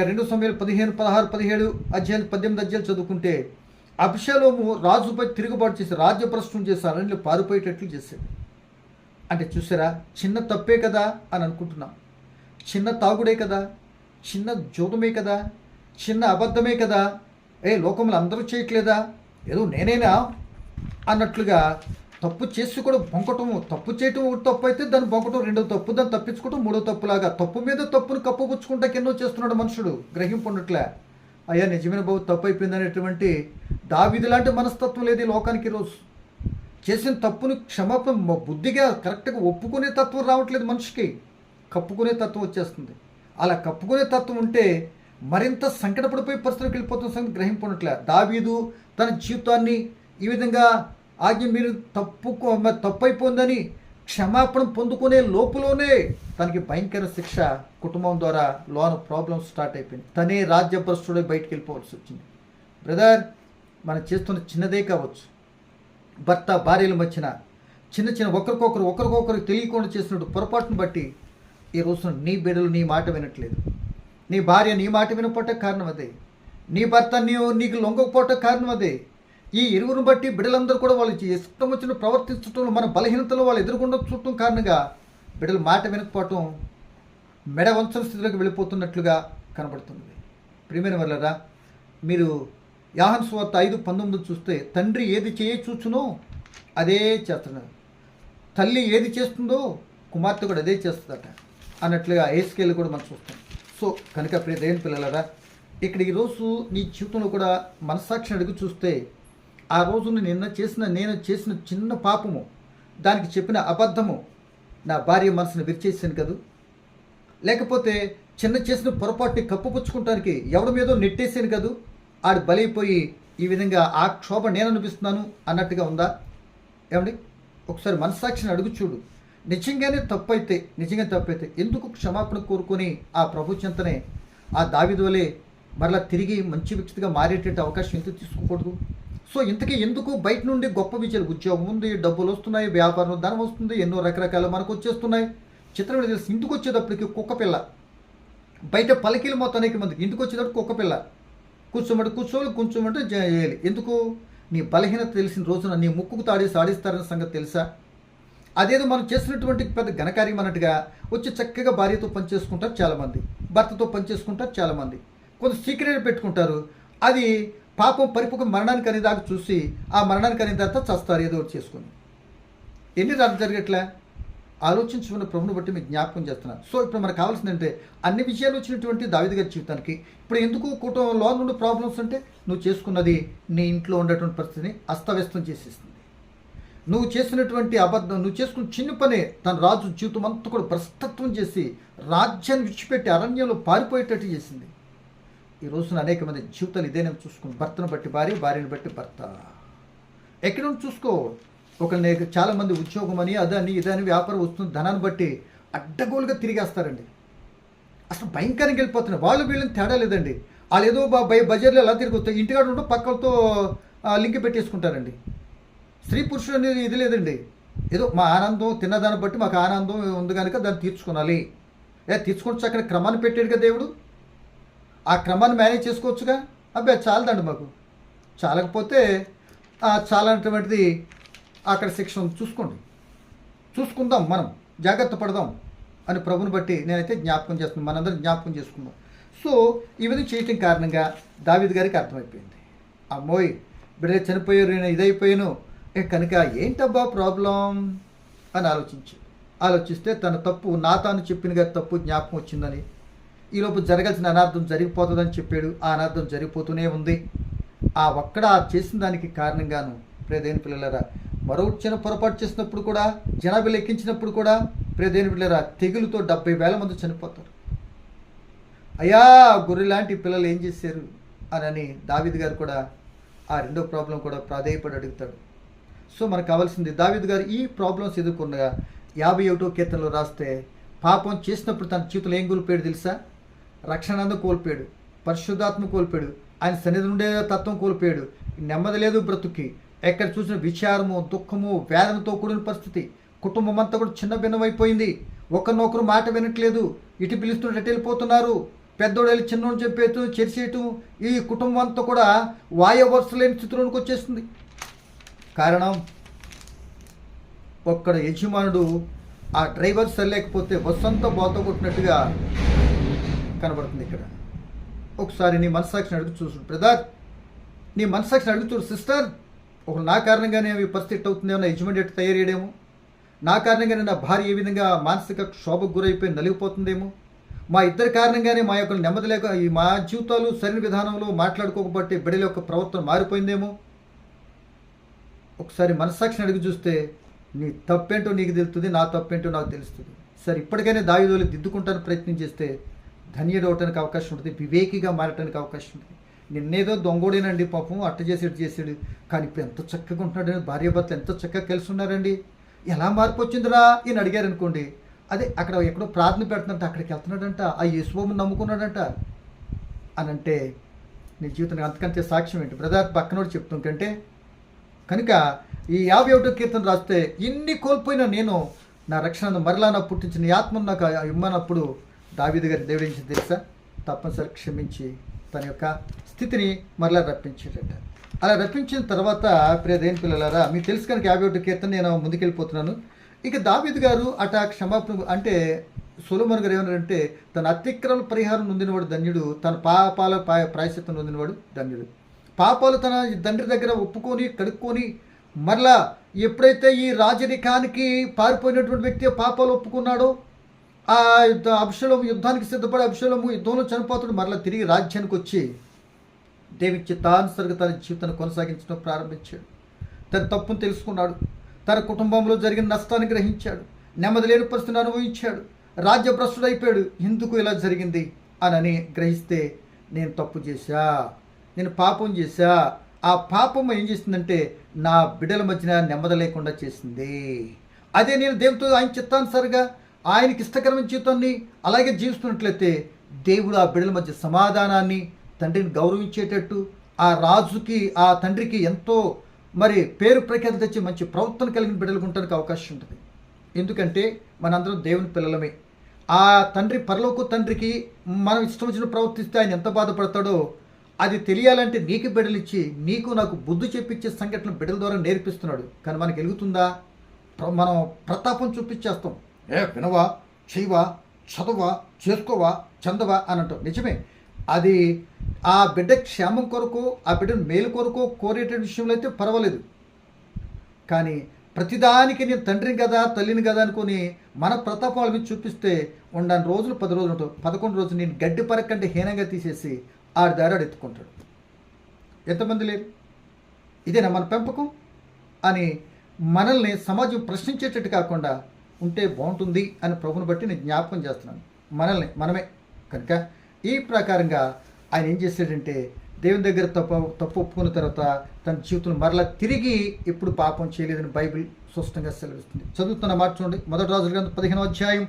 2 సమయాలు 15, 16, 17 అధ్యాయులు 18 అధ్యాయులు చదువుకుంటే అబ్షలోము రాజుపై తిరుగుబాటు చేసి రాజ్యభ్రష్టం చేసి అరణ్యంలో పారిపోయేటట్లు చేశాడు. అంటే చూసారా, చిన్న తప్పే కదా అని అనుకుంటున్నాం, చిన్న తాగుడే కదా, చిన్న జోదమే కదా, చిన్న అబద్ధమే కదా, లోకంలో అందరూ చేయట్లేదా, ఏదో నేనేనా అన్నట్లుగా తప్పు చేసి కూడా బొంకటము. తప్పు చేయటం ఒకటి తప్పు అయితే దాన్ని బొంకటం రెండో తప్పు, దాన్ని తప్పించుకోవటం మూడో తప్పులాగా తప్పు మీద తప్పును కప్పుపుచ్చుకుంటాకి ఎన్నో చేస్తున్నాడు మనుషుడు గ్రహింపున్నట్లే. అయ్యా నిజమైన బాబు తప్పు అయిపోయింది అనేటువంటి దావీదు లాంటి మనస్తత్వం లేదు ఈ లోకానికి. ఈరోజు చేసిన తప్పును క్షమాపణ బుద్ధిగా కరెక్ట్గా ఒప్పుకునే తత్వం రావట్లేదు మనిషికి, కప్పుకునే తత్వం వచ్చేస్తుంది. అలా కప్పుకునే తత్వం ఉంటే మరింత సంకటపడిపోయి పరిస్థితికి వెళ్ళిపోతున్న సంగతి గ్రహింపున్నట్లే. దావీదు తన జీవితాన్ని ఈ విధంగా ఆజ్ఞ మీరు తప్పు అయిపోయిందని క్షమాపణ పొందుకునే లోపులోనే తనకి భయంకర శిక్ష కుటుంబం ద్వారా లోన ప్రాబ్లమ్స్ స్టార్ట్ అయిపోయింది. తనే రాజ్యభ్రష్టుడై బయటికి వెళ్ళిపోవాల్సి వచ్చింది. బ్రదర్, మనం చేస్తున్న చిన్నదే కావచ్చు, భర్త భార్యల మధ్యన చిన్న ఒకరికొకరు తెలియకుండా చేసినట్టు పొరపాటును బట్టి ఈ రోజున నీ బిడ్డలు నీ మాట వినట్లేదు, నీ భార్య నీ మాట వినకపోవటం కారణం అదే, నీ భర్త నీకు లొంగకపోవటం కారణం అదే. ఈ ఇరువురు బట్టి బిడ్డలందరూ కూడా వాళ్ళకి ఇష్టం వచ్చిన ప్రవర్తించడం, మన బలహీనతలు వాళ్ళు ఎదుర్కొండ చూడటం కారణంగా బిడ్డలు మాట వినకపోవటం మెడ వంచన స్థితిలోకి వెళ్ళిపోతున్నట్లుగా కనబడుతుంది. ప్రియమైన వాళ్ళరా, మీరు యోహాను సువార్త 5:19 చూస్తే తండ్రి ఏది చూచునో అదే చేస్తున్నాడు, తల్లి ఏది చేస్తుందో కుమార్తె కూడా అదే చేస్తుందట అన్నట్లుగా ఏస్కేలు కూడా మనం చూస్తాం. సో కనుక ప్రియ దేవుని పిల్లలరా, ఇక్కడ ఈరోజు నీ జీవితంలో కూడా మనస్సాక్షిని అడుగు చూస్తే ఆ రోజు నేను చేసిన చిన్న పాపము, దానికి చెప్పిన అబద్ధము నా భార్య మనసును విరిచేసాను కదూ, లేకపోతే చిన్న చేసిన పొరపాటుని కప్పుపుచ్చుకుంటానికి ఎవడి మీదో నెట్టేసాను కదూ, ఆడు బలైపోయి ఈ విధంగా ఆ క్షోభ నేను అనిపిస్తున్నాను అన్నట్టుగా ఉందా? ఏమండి, ఒకసారి మనస్సాక్షిని అడుగు చూడు. నిజంగా తప్పైతే ఎందుకు క్షమాపణ కోరుకొని ఆ ప్రభు చింతనే ఆ దావీదు వలె మరలా తిరిగి మంచి వ్యక్తిగా మారేటట్టు అవకాశం ఎందుకు తీసుకోకూడదు? సో ఇంతకీ ఎందుకు బయట నుండి గొప్ప విజయాలు, ఉద్యోగం ఉంది, డబ్బులు వస్తున్నాయి, వ్యాపారం ధనం వస్తుంది, ఎన్నో రకరకాల మనకు వచ్చేస్తున్నాయి. చిత్రం తెలిసి ఇంటికి వచ్చేటప్పటికి కుక్క పిల్ల, బయట పలికీలు మొత్తానికి మందికి ఇంటికి వచ్చేటప్పుడు కుక్క పిల్ల కూర్చోమంటే చేయాలి. ఎందుకు? నీ బలహీనత తెలిసిన రోజున నీ ముక్కుకు తాడేసి ఆడిస్తారన్న సంగతి తెలుసా? అదేదో మనం చేసినటువంటి పెద్ద ఘనకార్యం అన్నట్టుగా వచ్చి చక్కగా భార్యతో పనిచేసుకుంటారు చాలామంది, భర్తతో పనిచేసుకుంటారు చాలామంది, కొంత సీక్రెట్ పెట్టుకుంటారు. అది పాపం పరిపక్వ మరణానికి అనేదాకా చూసి ఆ మరణానికి అనే తర్వాత చస్తారు ఏదో ఒకటి చేసుకుని. ఎన్ని రాత్రి జరిగట్లే ఆలోచించుకున్న ప్రభుని బట్టి మీకు జ్ఞాపకం చేస్తున్నాను. సో ఇప్పుడు మనకు కావాల్సిందంటే అన్ని విషయాలు వచ్చినటువంటి దావీదు గారి జీవితానికి ఇప్పుడు ఎందుకు కుటుంబంలో నుండి ప్రాబ్లమ్స్ అంటే నువ్వు చేసుకున్నది నీ ఇంట్లో ఉండేటువంటి పరిస్థితిని అస్తవ్యస్తం చేసేస్తుంది. నువ్వు చేసినటువంటి అబద్ధం, నువ్వు చేసుకున్న చిన్న పనే తన రాజు జీవితం అంతా కూడా భ్రష్టత్వం చేసి రాజ్యాన్ని విడిచిపెట్టి అరణ్యంలో పారిపోయేటట్టు చేసింది. ఈ రోజున అనేక మంది జీవితాలు ఇదేనే చూసుకుని, భర్తను బట్టి భార్య, భార్యను బట్టి భర్త. ఎక్కడ నుండి చూసుకో, ఒకరిని చాలామంది ఉద్యోగం అని అదని ఇదని వ్యాపారం వస్తుంది, ధనాన్ని బట్టి అడ్డగోలుగా తిరిగేస్తారండి. అసలు భయంకరంగా వెళ్ళిపోతున్నారు. వాళ్ళు వీళ్ళని తేడా లేదండి. వాళ్ళు ఏదో బజార్లో ఎలా తిరిగి వస్తాయి, ఇంటికాడ ఉంటూ పక్కలతో లింక్ పెట్టేసుకుంటారండి. స్త్రీ పురుషుడు అనేది ఇది లేదండి. ఏదో మా ఆనందం తిన్నదాన్ని బట్టి మాకు ఆనందం ఉంది కనుక దాన్ని తీర్చుకోవాలి. తీర్చుకోవచ్చు, అక్కడ క్రమాన్ని పెట్టాడు కదా దేవుడు. ఆ క్రమాన్ని మేనేజ్ చేసుకోవచ్చుగా. అబ్బాయి చాలదండి మాకు, చాలకపోతే చాలన్నటువంటిది అక్కడ శిక్ష చూసుకోండి, చూసుకుందాం, మనం జాగ్రత్త పడదాం అని ప్రభుని బట్టి నేనైతే జ్ఞాపకం చేస్తున్నాను, మనందరం జ్ఞాపకం చేసుకుందాం. సో ఈ విధంగా చేయటం కారణంగా దావీదు గారికి అర్థమైపోయింది, అమ్మోయ్ బిడ్డ చనిపోయారు, నేను ఇదైపోయాను కనుక ఏంటబ్బా ప్రాబ్లం అని ఆలోచిస్తే తన తప్పు నాతాను చెప్పిన గారి తప్పు జ్ఞాపకం వచ్చిందని, ఈలోపు జరగాల్సిన అనార్థం జరిగిపోతుందని చెప్పాడు. ఆ అనార్థం జరిగిపోతూనే ఉంది. ఆ ఒక్కడ చేసిన దానికి కారణంగాను ప్రియదేని పిల్లలరా మరో చిన్న పొరపాటు చేసినప్పుడు కూడా, జనాభా లెక్కించినప్పుడు కూడా ప్రియదేని పిల్లరా తెగులుతో 70,000 మంది చనిపోతారు. అయ్యా గొర్రె లాంటి పిల్లలు ఏం చేశారు అని దావీదు గారు కూడా ఆ రెండో ప్రాబ్లం కూడా ప్రాధేయపడి అడుగుతాడు. సో మనకు కావాల్సింది దావీదు గారు ఈ ప్రాబ్లమ్స్ ఎదుర్కొండగా 51వ కీర్తనలో రాస్తే పాపం చేసినప్పుడు తన జీవితంలో ఏం కోల్పోయాడు తెలుసా? రక్షణానందం కోల్పోయాడు, పరిశుద్ధాత్మ కోల్పోయాడు, ఆయన సన్నిధి నుండే తత్వం కోల్పోయాడు, నెమ్మది లేదు బ్రతుక్కి, ఎక్కడ చూసిన విచారము, దుఃఖము, వేదనతో కూడిన పరిస్థితి, కుటుంబం అంతా కూడా చిన్న భిన్నమైపోయింది, ఒకరినొకరు మాట వినట్లేదు, ఇటు పిలుస్తుంటే అటు వెళ్ళిపోతున్నారు, పెద్దోడు వెళ్ళి చిన్నోడు చెప్పేటు చెరిసేయటం, ఈ కుటుంబం అంతా కూడా వాయవరుస లేని స్థితిలోనికి వచ్చేస్తుంది. కారణం ఒక్కడ యజమానుడు ఆ డ్రైవర్ సరిలేకపోతే బస్సు అంతా బోత కొట్టినట్టుగా కనబడుతుంది. ఇక్కడ ఒకసారి నీ మనస్సాక్షిని అడుగు చూసు బ్రదర్, నీ మనస్సాక్షిని అడుగు చూడు సిస్టర్, ఒక నా కారణంగానే ఈ పరిస్థితి అవుతుందేమో, నా యజమాని ఎట్టు తయారయ్యాడేమో, నా కారణంగానే నా భార్య ఏ విధంగా మానసిక క్షోభకు గురైపోయి నలిగిపోతుందేమో, మా ఇద్దరి కారణంగానే మా యొక్క నెమ్మది లేక ఈ మా జీవితాలు సరైన విధానంలో మాట్లాడుకోకపోతే బిడ్డల యొక్క ప్రవర్తన మారిపోయిందేమో. ఒకసారి మనస్సాక్షిని అడిగి చూస్తే నీ తప్పేంటో నీకు తెలుస్తుంది, నా తప్పేంటో నాకు తెలుస్తుంది. సరే ఇప్పటికైనా దావీదులు దిద్దుకుంటానికి ప్రయత్నం చేస్తే ధన్యుడు అవటానికి అవకాశం ఉంటుంది, వివేకిగా మారటానికి అవకాశం ఉంటుంది. నిన్నేదో దొంగోడేనండి పాపం, అట్ట చేసాడు కానీ ఇప్పుడు ఎంత చక్కగా ఉంటున్నాడు, భార్యాభర్తలు ఎంత చక్కగా కలిసి ఉన్నారండి, ఎలా మార్పు వచ్చిందిరా ఈయన అడిగారు అనుకోండి, అదే అక్కడ ఎక్కడో ప్రార్థన పెడుతుందంట, అక్కడికి వెళ్తున్నాడంట, ఆ యేసుబాబుని నమ్ముకున్నాడంట అని అంటే నీ జీవితానికి అంతకంటే సాక్ష్యం ఏంటి బ్రదర్? పక్కనోడు చెప్తుంటే కనుక ఈ 51వ కీర్తన రాస్తే ఇన్ని కోల్పోయినా నేను నా రక్షణ మరలా నాకు పుట్టించిన నీ ఆత్మను నాకు ఇమ్మన్నప్పుడు దావీదు గారి దేవుడు ఏం తెలుసా? తప్పనిసరి క్షమించి తన యొక్క స్థితిని మరలా రప్పించాడట. అలా రప్పించిన తర్వాత ప్రియదేని పిల్లలారా మీకు తెలుసు కనుక 51వ కీర్తన నేను ముందుకెళ్ళిపోతున్నాను. ఇక దావీదు గారు అట క్షమాపణ అంటే సొలొమోను గారు ఏమన్నారంటే తన అతిక్రమ పరిహారం నొందినవాడు ధన్యుడు, తన పాపాల ప్రాయశ్చిత్తం నొందినవాడు ధన్యుడు. పాపాలు తన తండ్రి దగ్గర ఒప్పుకొని కడుక్కొని మరలా ఎప్పుడైతే ఈ రాజరికానికి పారిపోయినటువంటి వ్యక్తి పాపాలు ఒప్పుకున్నాడో, ఆ అబ్షలోము యుద్ధానికి సిద్ధపడి అబ్షలోము యుద్ధంలో చనిపోతాడు, మరలా తిరిగి రాజ్యానికి వచ్చి దేవుని చిత్తానుసరిగా తన జీవితాన్ని కొనసాగించడం ప్రారంభించాడు. తన తప్పును తెలుసుకున్నాడు, తన కుటుంబంలో జరిగిన నష్టాన్ని గ్రహించాడు, నెమ్మది లేని పరిస్థితిని అనుభవించాడు. రాజ్యభ్రష్టుడైపోయాడు, ఎందుకు ఇలా జరిగింది అని గ్రహిస్తే నేను తప్పు చేశా, నేను పాపం చేశా. ఆ పాపం ఏం చేసిందంటే నా బిడ్డల మధ్యన నెమ్మది లేకుండా చేసింది. అదే నేను దేవుడితో ఆయన చిత్తానుసారిగా ఆయనకి ఇష్టకరమైన జీవితాన్ని అలాగే జీవిస్తున్నట్లయితే దేవుడు ఆ బిడ్డల మధ్య సమాధానాన్ని, తండ్రిని గౌరవించేటట్టు, ఆ రాజుకి ఆ తండ్రికి ఎంతో మరి పేరు ప్రఖ్యాతి తెచ్చి మంచి ప్రవర్తన కలిగిన బిడ్డలకు ఉండడానికి అవకాశం ఉంటుంది. ఎందుకంటే మనందరం దేవుని పిల్లలమే. ఆ తండ్రి పరలోక తండ్రికి మనం ఇష్టం వచ్చిన ప్రవర్తిస్తే ఆయన ఎంత బాధపడతాడో అది తెలియాలంటే నీకు బిడ్డలిచ్చి నీకు నాకు బుద్ధి చెప్పించే సంఘటన బిడ్డల ద్వారా నేర్పిస్తున్నాడు. కానీ మనకి ఎలుగుతుందా? మనం ప్రతాపం చూపించేస్తాం. వినవా, చేయవా, చదవా, చేసుకోవా, చందవా అని అంటాం. నిజమే, అది ఆ బిడ్డ క్షేమం కొరకు, ఆ బిడ్డ మేలు కొరకు కోరేట విషయంలో అయితే పర్వాలేదు. కానీ ప్రతిదానికి నేను తండ్రిని కదా తల్లిని కదా అనుకుని మన ప్రతాపం వాళ్ళ మీద చూపిస్తే ఉండని రోజులు 10 రోజులు ఉంటావు, 11 రోజులు నేను గడ్డి పరకంటే హీనంగా తీసేసి ఆడి దారాడు ఎత్తుకుంటాడు. ఎంతమంది లేరు? ఇదేనా మన పెంపకం అని మనల్ని సమాజం ప్రశ్నించేటట్టు కాకుండా ఉంటే బాగుంటుంది అని ప్రభుని బట్టి నేను జ్ఞాపకం చేస్తున్నాను. మనమే కనుక ఈ ప్రకారంగా ఆయన ఏం చేశాడంటే దేవుని దగ్గర తప్పు ఒప్పుకున్న తర్వాత తన జీవితంలో మరలా తిరిగి ఎప్పుడు పాపం చేయలేదని బైబిల్ స్పష్టంగా సెలవిస్తుంది. చదువుతున్న మాట చూడండి. మొదటి రాజుల గ్రంథం 15వ అధ్యాయం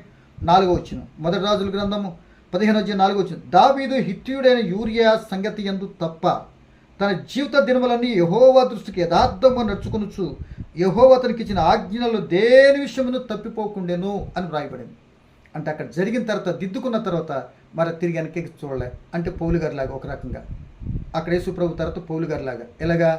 4వ వచనం. మొదటి రాజుల గ్రంథము 15వ అధ్యాయం 4వ వచనం. దావీదు హిత్తీయుడైన యూరియా సంగతి యందు తప్ప తన జీవిత దినములన్నీ యెహోవా దృష్టికి యథార్థంగా నడుచుకొనుచు యెహోవా అతనికి ఇచ్చిన ఆజ్ఞలలో దేని విషయమును తప్పిపోకుండెను అని వ్రాయబడింది. అంటే అక్కడ జరిగిన తర్వాత దిద్దుకున్న తర్వాత మరి తిరిగి వెనక్కి చూడలే. అంటే పౌలు గారిలాగా ఒక రకంగా అక్కడ యేసు ప్రభు తర్వాత పౌలు గారిలాగా ఎలాగా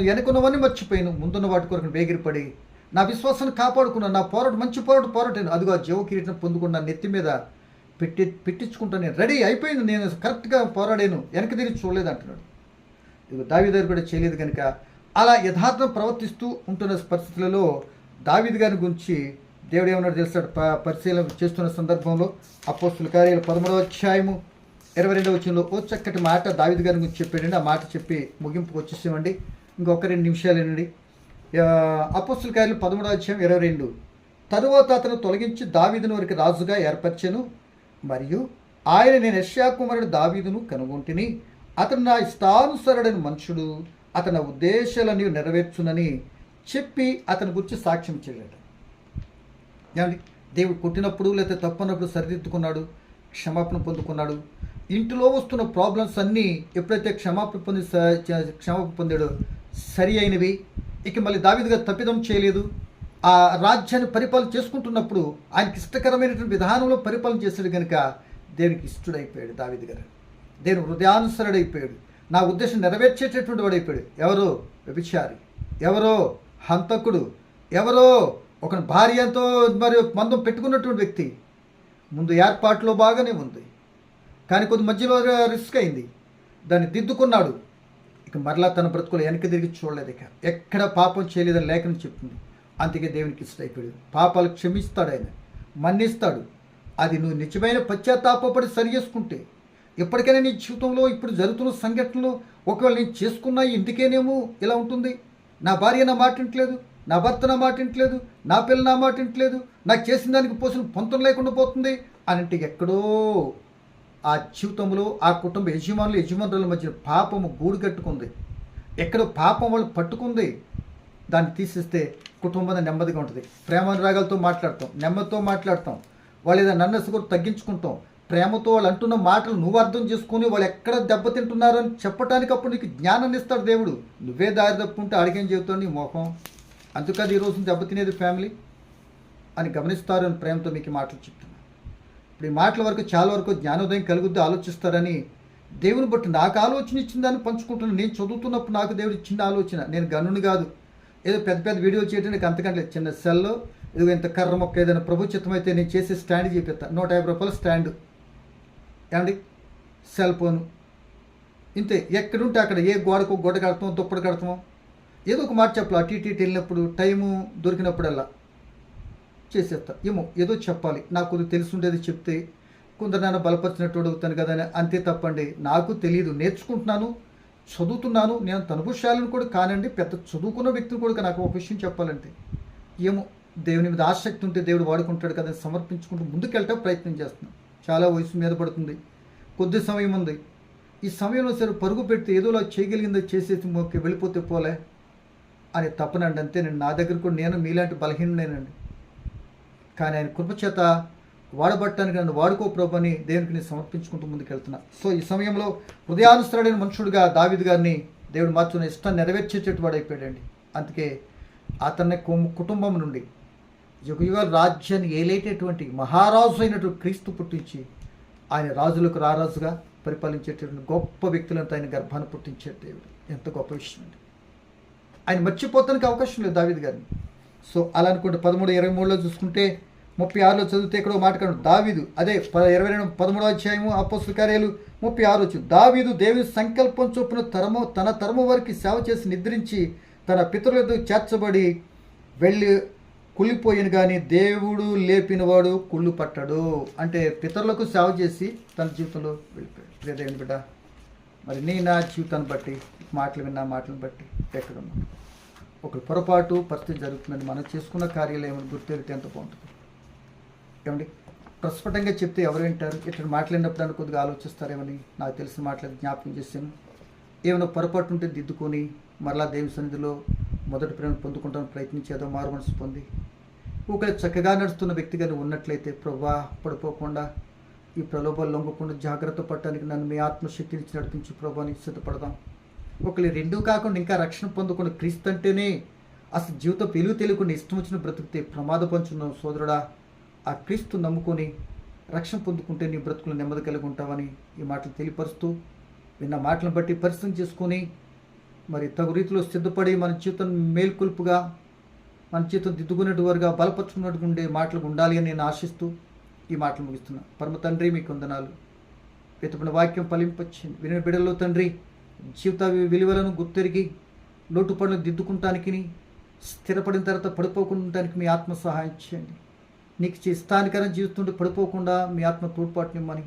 వెనుకున్నవన్నీ మర్చిపోయాను, ముందున్న వాటి కొరకు వేగిరిపడి నా విశ్వాసాన్ని కాపాడుకున్నాను, నా పోరాటం మంచి పోరాటాను, అదిగో ఆ జీవ కిరీటం పొందుకున్న నెత్తి మీద పెట్టించుకుంటాను, నేను రెడీ అయిపోయింది, నేను కరెక్ట్గా పోరాడాను, వెనక్కి తిరిగి చూడలేదు అంటున్నాడు. ఇదిగో దావీదు కూడా చేయలేదు కనుక అలా యథార్థం ప్రవర్తిస్తూ ఉంటున్న పరిస్థితులలో దావీదు గారి గురించి దేవుడు ఏమన్నాడు తెలుస్తాడు. పరిశీలన చేస్తున్న సందర్భంలో అపోస్తుల కార్యాలు 13వ అధ్యాయము 22వ వచనంలో ఓ చక్కటి మాట దావీదు గారి గురించి చెప్పాడండి. ఆ మాట చెప్పి ముగింపుకు వచ్చేసామండి. ఇంకొక 2 నిమిషాలేనండి. అపోస్తుల కార్యాలు 13వ అధ్యాయం 22. తరువాత అతను తొలగించి దావీదును వారికి రాజుగా ఏర్పరచెను, మరియు ఆయన నేను యెషయా కుమారుడు దావీదును కనుగొంటిని, అతను నా ఇష్టానుసరుడైన మనుషుడు, అతని ఉద్దేశాలన్నీ నెరవేర్చునని చెప్పి అతని గురించి సాక్ష్యం చేయలేట. ఏమండి, దేవుడు కొట్టినప్పుడు లేకపోతే తప్పనప్పుడు సరిదిద్దుకున్నాడు, క్షమాపణ పొందుకున్నాడు. ఇంటిలో వస్తున్న ప్రాబ్లమ్స్ అన్నీ ఎప్పుడైతే క్షమాపణ పొందాడో సరి అయినవి. ఇక మళ్ళీ దావీదు గారు తప్పిదం చేయలేదు. ఆ రాజ్యాన్ని పరిపాలన చేసుకుంటున్నప్పుడు ఆయనకి ఇష్టకరమైనటువంటి విధానంలో పరిపాలన చేశాడు కనుక దేవునికి ఇష్టడైపోయాడు దావీదు గారు. దేవుని హృదయానుసరుడైపోయాడు. నా ఉద్దేశం నెరవేర్చేటటువంటి వాడైపోయాడు. ఎవరో వ్యభిచారి, ఎవరో హంతకుడు, ఎవరో ఒక భార్యతో మరి మందం పెట్టుకున్నటువంటి వ్యక్తి. ముందు ఏర్పాట్లో బాగానే ఉంది, కానీ కొద్ది మధ్యలో రిస్క్ అయింది, దాన్ని దిద్దుకున్నాడు. ఇక మరలా తన బ్రతుకులు వెనక్కి తిరిగి చూడలేదు. ఇక ఎక్కడ పాపం చేయలేదని లేఖనం చెప్తుంది. అందుకే దేవునికి ఇష్టమైపోయాడు. పాపాలు క్షమిస్తాడు, ఆయన మన్నిస్తాడు. అది నువ్వు నిజమైన పశ్చాత్తాపడి సరి చేసుకుంటే ఎప్పటికైనా నీ జీవితంలో ఇప్పుడు జరుగుతున్న సంఘటనలు ఒకవేళ నేను చేసుకున్నా ఇందుకేనేమో ఇలా ఉంటుంది. నా భార్య నా మాట వింటలేదు, నా భర్త నా మాట వింటలేదు, నా పిల్ల నా మాట వింటలేదు, నాకు చేసిన దానికి పోసిన పొంతం లేకుండా పోతుంది అని అంటే ఎక్కడో ఆ జీవితంలో ఆ కుటుంబ యజమానుల మధ్య పాపము గూడు కట్టుకుంది. ఎక్కడో పాపం వాళ్ళు పట్టుకుంది. దాన్ని తీసేస్తే కుటుంబం నెమ్మదిగా ఉంటుంది. ప్రేమానురాగాలతో మాట్లాడతాం, నెమ్మదితో మాట్లాడతాం. వాళ్ళు ఏదైనా నన్నసు కూడా తగ్గించుకుంటాం. ప్రేమతో వాళ్ళు అంటున్న మాటలు నువ్వు అర్థం చేసుకుని వాళ్ళు ఎక్కడ దెబ్బతింటున్నారు అని చెప్పడానికి అప్పుడు నీకు జ్ఞానాన్ని ఇస్తాడు దేవుడు. నువ్వే దారి తప్పుంటే అడిగేం చెబుతావు నీ మొహం. అందుకని ఈరోజు దెబ్బతినేది ఫ్యామిలీ అని గమనిస్తారు అని ప్రేమతో మీకు మాటలు చెప్తున్నాను. ఇప్పుడు ఈ మాటల వరకు చాలా వరకు జ్ఞానోదయం కలుగుద్ది ఆలోచిస్తారని దేవుని బట్టి నాకు ఆలోచన ఇచ్చిందని పంచుకుంటున్నాను. నేను చదువుతున్నప్పుడు నాకు దేవుడు ఇచ్చిన ఆలోచన. నేను గనుని కాదు, ఏదో పెద్ద పెద్ద వీడియోలు చేయడానికి అంతకంటే చిన్న సెల్లో ఇదిగో ఇంత కర్ర మొక్క ఏదైనా ప్రభు చిత్తం అయితే నేను చేసే స్టాండ్ చెప్పేస్తాను. 150 రూపాయల స్టాండ్ ఏమండి, సెల్ ఫోను ఇంతే. ఎక్కడుంటే అక్కడ ఏ గోడకు గొడ్డ కడతామో దుప్పటి కడతామో ఏదో ఒక మాట చెప్పాలి. అటు ఇటు వెళ్ళినప్పుడు టైము దొరికినప్పుడల్లా చేసేస్తా. ఏమో ఏదో చెప్పాలి, నాకు కొద్దిగా తెలుసుండేది చెప్తే కొందరు నన్ను బలపరిచినట్టు అడుగుతాను కదా అని. అంతే తప్పండి. నాకు తెలియదు, నేర్చుకుంటున్నాను, చదువుతున్నాను. నేను తనుభుశాలను కూడా కానండి, పెద్ద చదువుకున్న వ్యక్తిని కూడా నాకు ఒక విషయం చెప్పాలంటే ఏమో దేవుని మీద ఆసక్తి ఉంటే దేవుడు వాడుకుంటాడు కదా సమర్పించుకుంటూ ముందుకెళ్ళటం ప్రయత్నం చేస్తున్నాం. చాలా వయసు మీద పడుతుంది, కొద్ది సమయం ఉంది. ఈ సమయంలో సరే పరుగు పెడితే ఏదోలా చేయగలిగిందో చేసేసి మొక్కి వెళ్ళిపోతే పోలే అని తప్పనండి. అంతే నేను నా దగ్గర కూడా నేను మీలాంటి బలహీనునేనండి. కానీ ఆయన కృపచేత వాడబట్టడానికి నన్ను వాడుకో ప్రభు అని దేవునికి నేను సమర్పించుకుంటూ ముందుకెళ్తున్నా. సో ఈ సమయంలో హృదయానుసరుడైన మనుషుడిగా దావీదు గారిని దేవుడు మార్చుకున్న ఇష్టాన్ని నెరవేర్చేటట్టు వాడు అయిపోయాడండి. అందుకే అతన్ని కుటుంబం నుండి యుగయుగాల రాజ్యాన్ని ఏలేటటువంటి మహారాజు అయినటువంటి క్రీస్తు పుట్టించి ఆయన రాజులకు రారాజుగా పరిపాలించేటటువంటి గొప్ప వ్యక్తులంతా ఆయన గర్భాన్ని పుట్టించే దేవుడు. ఎంత గొప్ప విషయం అండి. ఆయన మర్చిపోతానికి అవకాశం లేదు దావీదు గారిని. సో అలా అనుకుంటే 13:23లో చూసుకుంటే 36లో చదివితే ఇక్కడ మాట కాదు. దావీదు అదే 13వ అధ్యాయము అపోస్తలుల కార్యాలు 36 దావీదు దేవుని సంకల్పం చొప్పున తన తరము వరకు సేవ చేసి నిద్రించి తన పితరులతో చేర్చబడి వెళ్ళి కుళ్ళిపోయిన కానీ దేవుడు లేపినవాడు కుళ్ళు పట్టడు. అంటే పితరులకు సేవ చేసి తన జీవితంలో వెళ్ళిపోయాడు. దేవుని బిడ్డ, మరి నా జీవితాన్ని బట్టి మాటలను బట్టి ఎక్కడున్నాను ఒక పొరపాటు పరిస్థితి జరుగుతుందని మనం చేసుకున్న కార్యాలు ఏమైనా గుర్తెరిగితే ఎంత బాగుంటుంది ఏమండి. ప్రస్ఫుటంగా చెప్తే ఎవరు వింటారు? ఇట్లా మాట్లాడినప్పుడు అని కొద్దిగా ఆలోచిస్తారేమని నాకు తెలిసిన మాటలు జ్ఞాపకం చేశాను. ఏమైనా పొరపాటు ఉంటే దిద్దుకొని మరలా దేవుని సన్నిధిలో మొదటి ప్రేమ పొందుకుంటాను ప్రయత్నించేదో మారు మనసు పొంది ఒకవేళ చక్కగా నడుస్తున్న వ్యక్తిగానే ఉన్నట్లయితే ప్రభా పడిపోకుండా ఈ ప్రలోభాలు లొంగకుండా జాగ్రత్త పడటానికి నన్ను మీ ఆత్మశక్తిని నడిపించి ప్రభాని సిద్ధపడదాం. ఒకళ్ళు రెండూ కాకుండా ఇంకా రక్షణ పొందకుండా క్రీస్తు అంటేనే అసలు జీవితం పెలుగు తెలియకుండా ఇష్టం వచ్చిన బ్రతికితే ప్రమాద పంచున్న సోదరుడా, ఆ క్రీస్తు నమ్ముకొని రక్షణ పొందుకుంటే నీ బ్రతుకులు నెమ్మది కలిగి ఉంటావని ఈ మాటలు తెలియపరుస్తూ విన్న మాటలను బట్టి పరిశ్రమ చేసుకొని మరి తగు రీతిలో సిద్ధపడి మన జీవితం మేల్కొల్పుగా మన జీవితం దిద్దుకునేటు వారుగా బలపరుచుకున్నట్టు ఉండే మాటలు ఉండాలి అని నేను ఆశిస్తూ ఈ మాటలు ముగిస్తున్నా. పరమ తండ్రి మీకు వందనాలు. వెతుకున్న వాక్యం ఫలింపచ్చింది. వినిన బిడ్డల్లో తండ్రి జీవిత విలువలను గుర్తెరిగి లోటుపడులను దిద్దుకుంటానికి స్థిరపడిన తర్వాత పడిపోకుండా మీ ఆత్మ సహాయం చేయండి. నీకు స్థానికరం జీవిస్తుంటే పడిపోకుండా మీ ఆత్మ తోడ్పాటునిమ్మని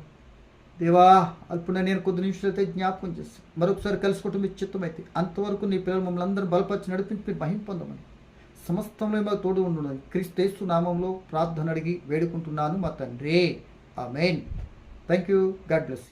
దేవా అల్పున నేను కొద్ది నిమిషాలు అయితే జ్ఞాపకం చేస్తాను. మరొకసారి కలుసుకోవటం మీ చిత్తమైతే అంతవరకు నీ పిల్లలు మమ్మల్ని అందరూ బలపరిచి నడిపించి మీరు మహిమ పొందమని సమస్తంలో మాకు తోడు ఉండునని క్రీస్తు నామంలో ప్రార్థన అడిగి వేడుకుంటున్నాను మా తండ్రి. Amen. Thank you. God bless.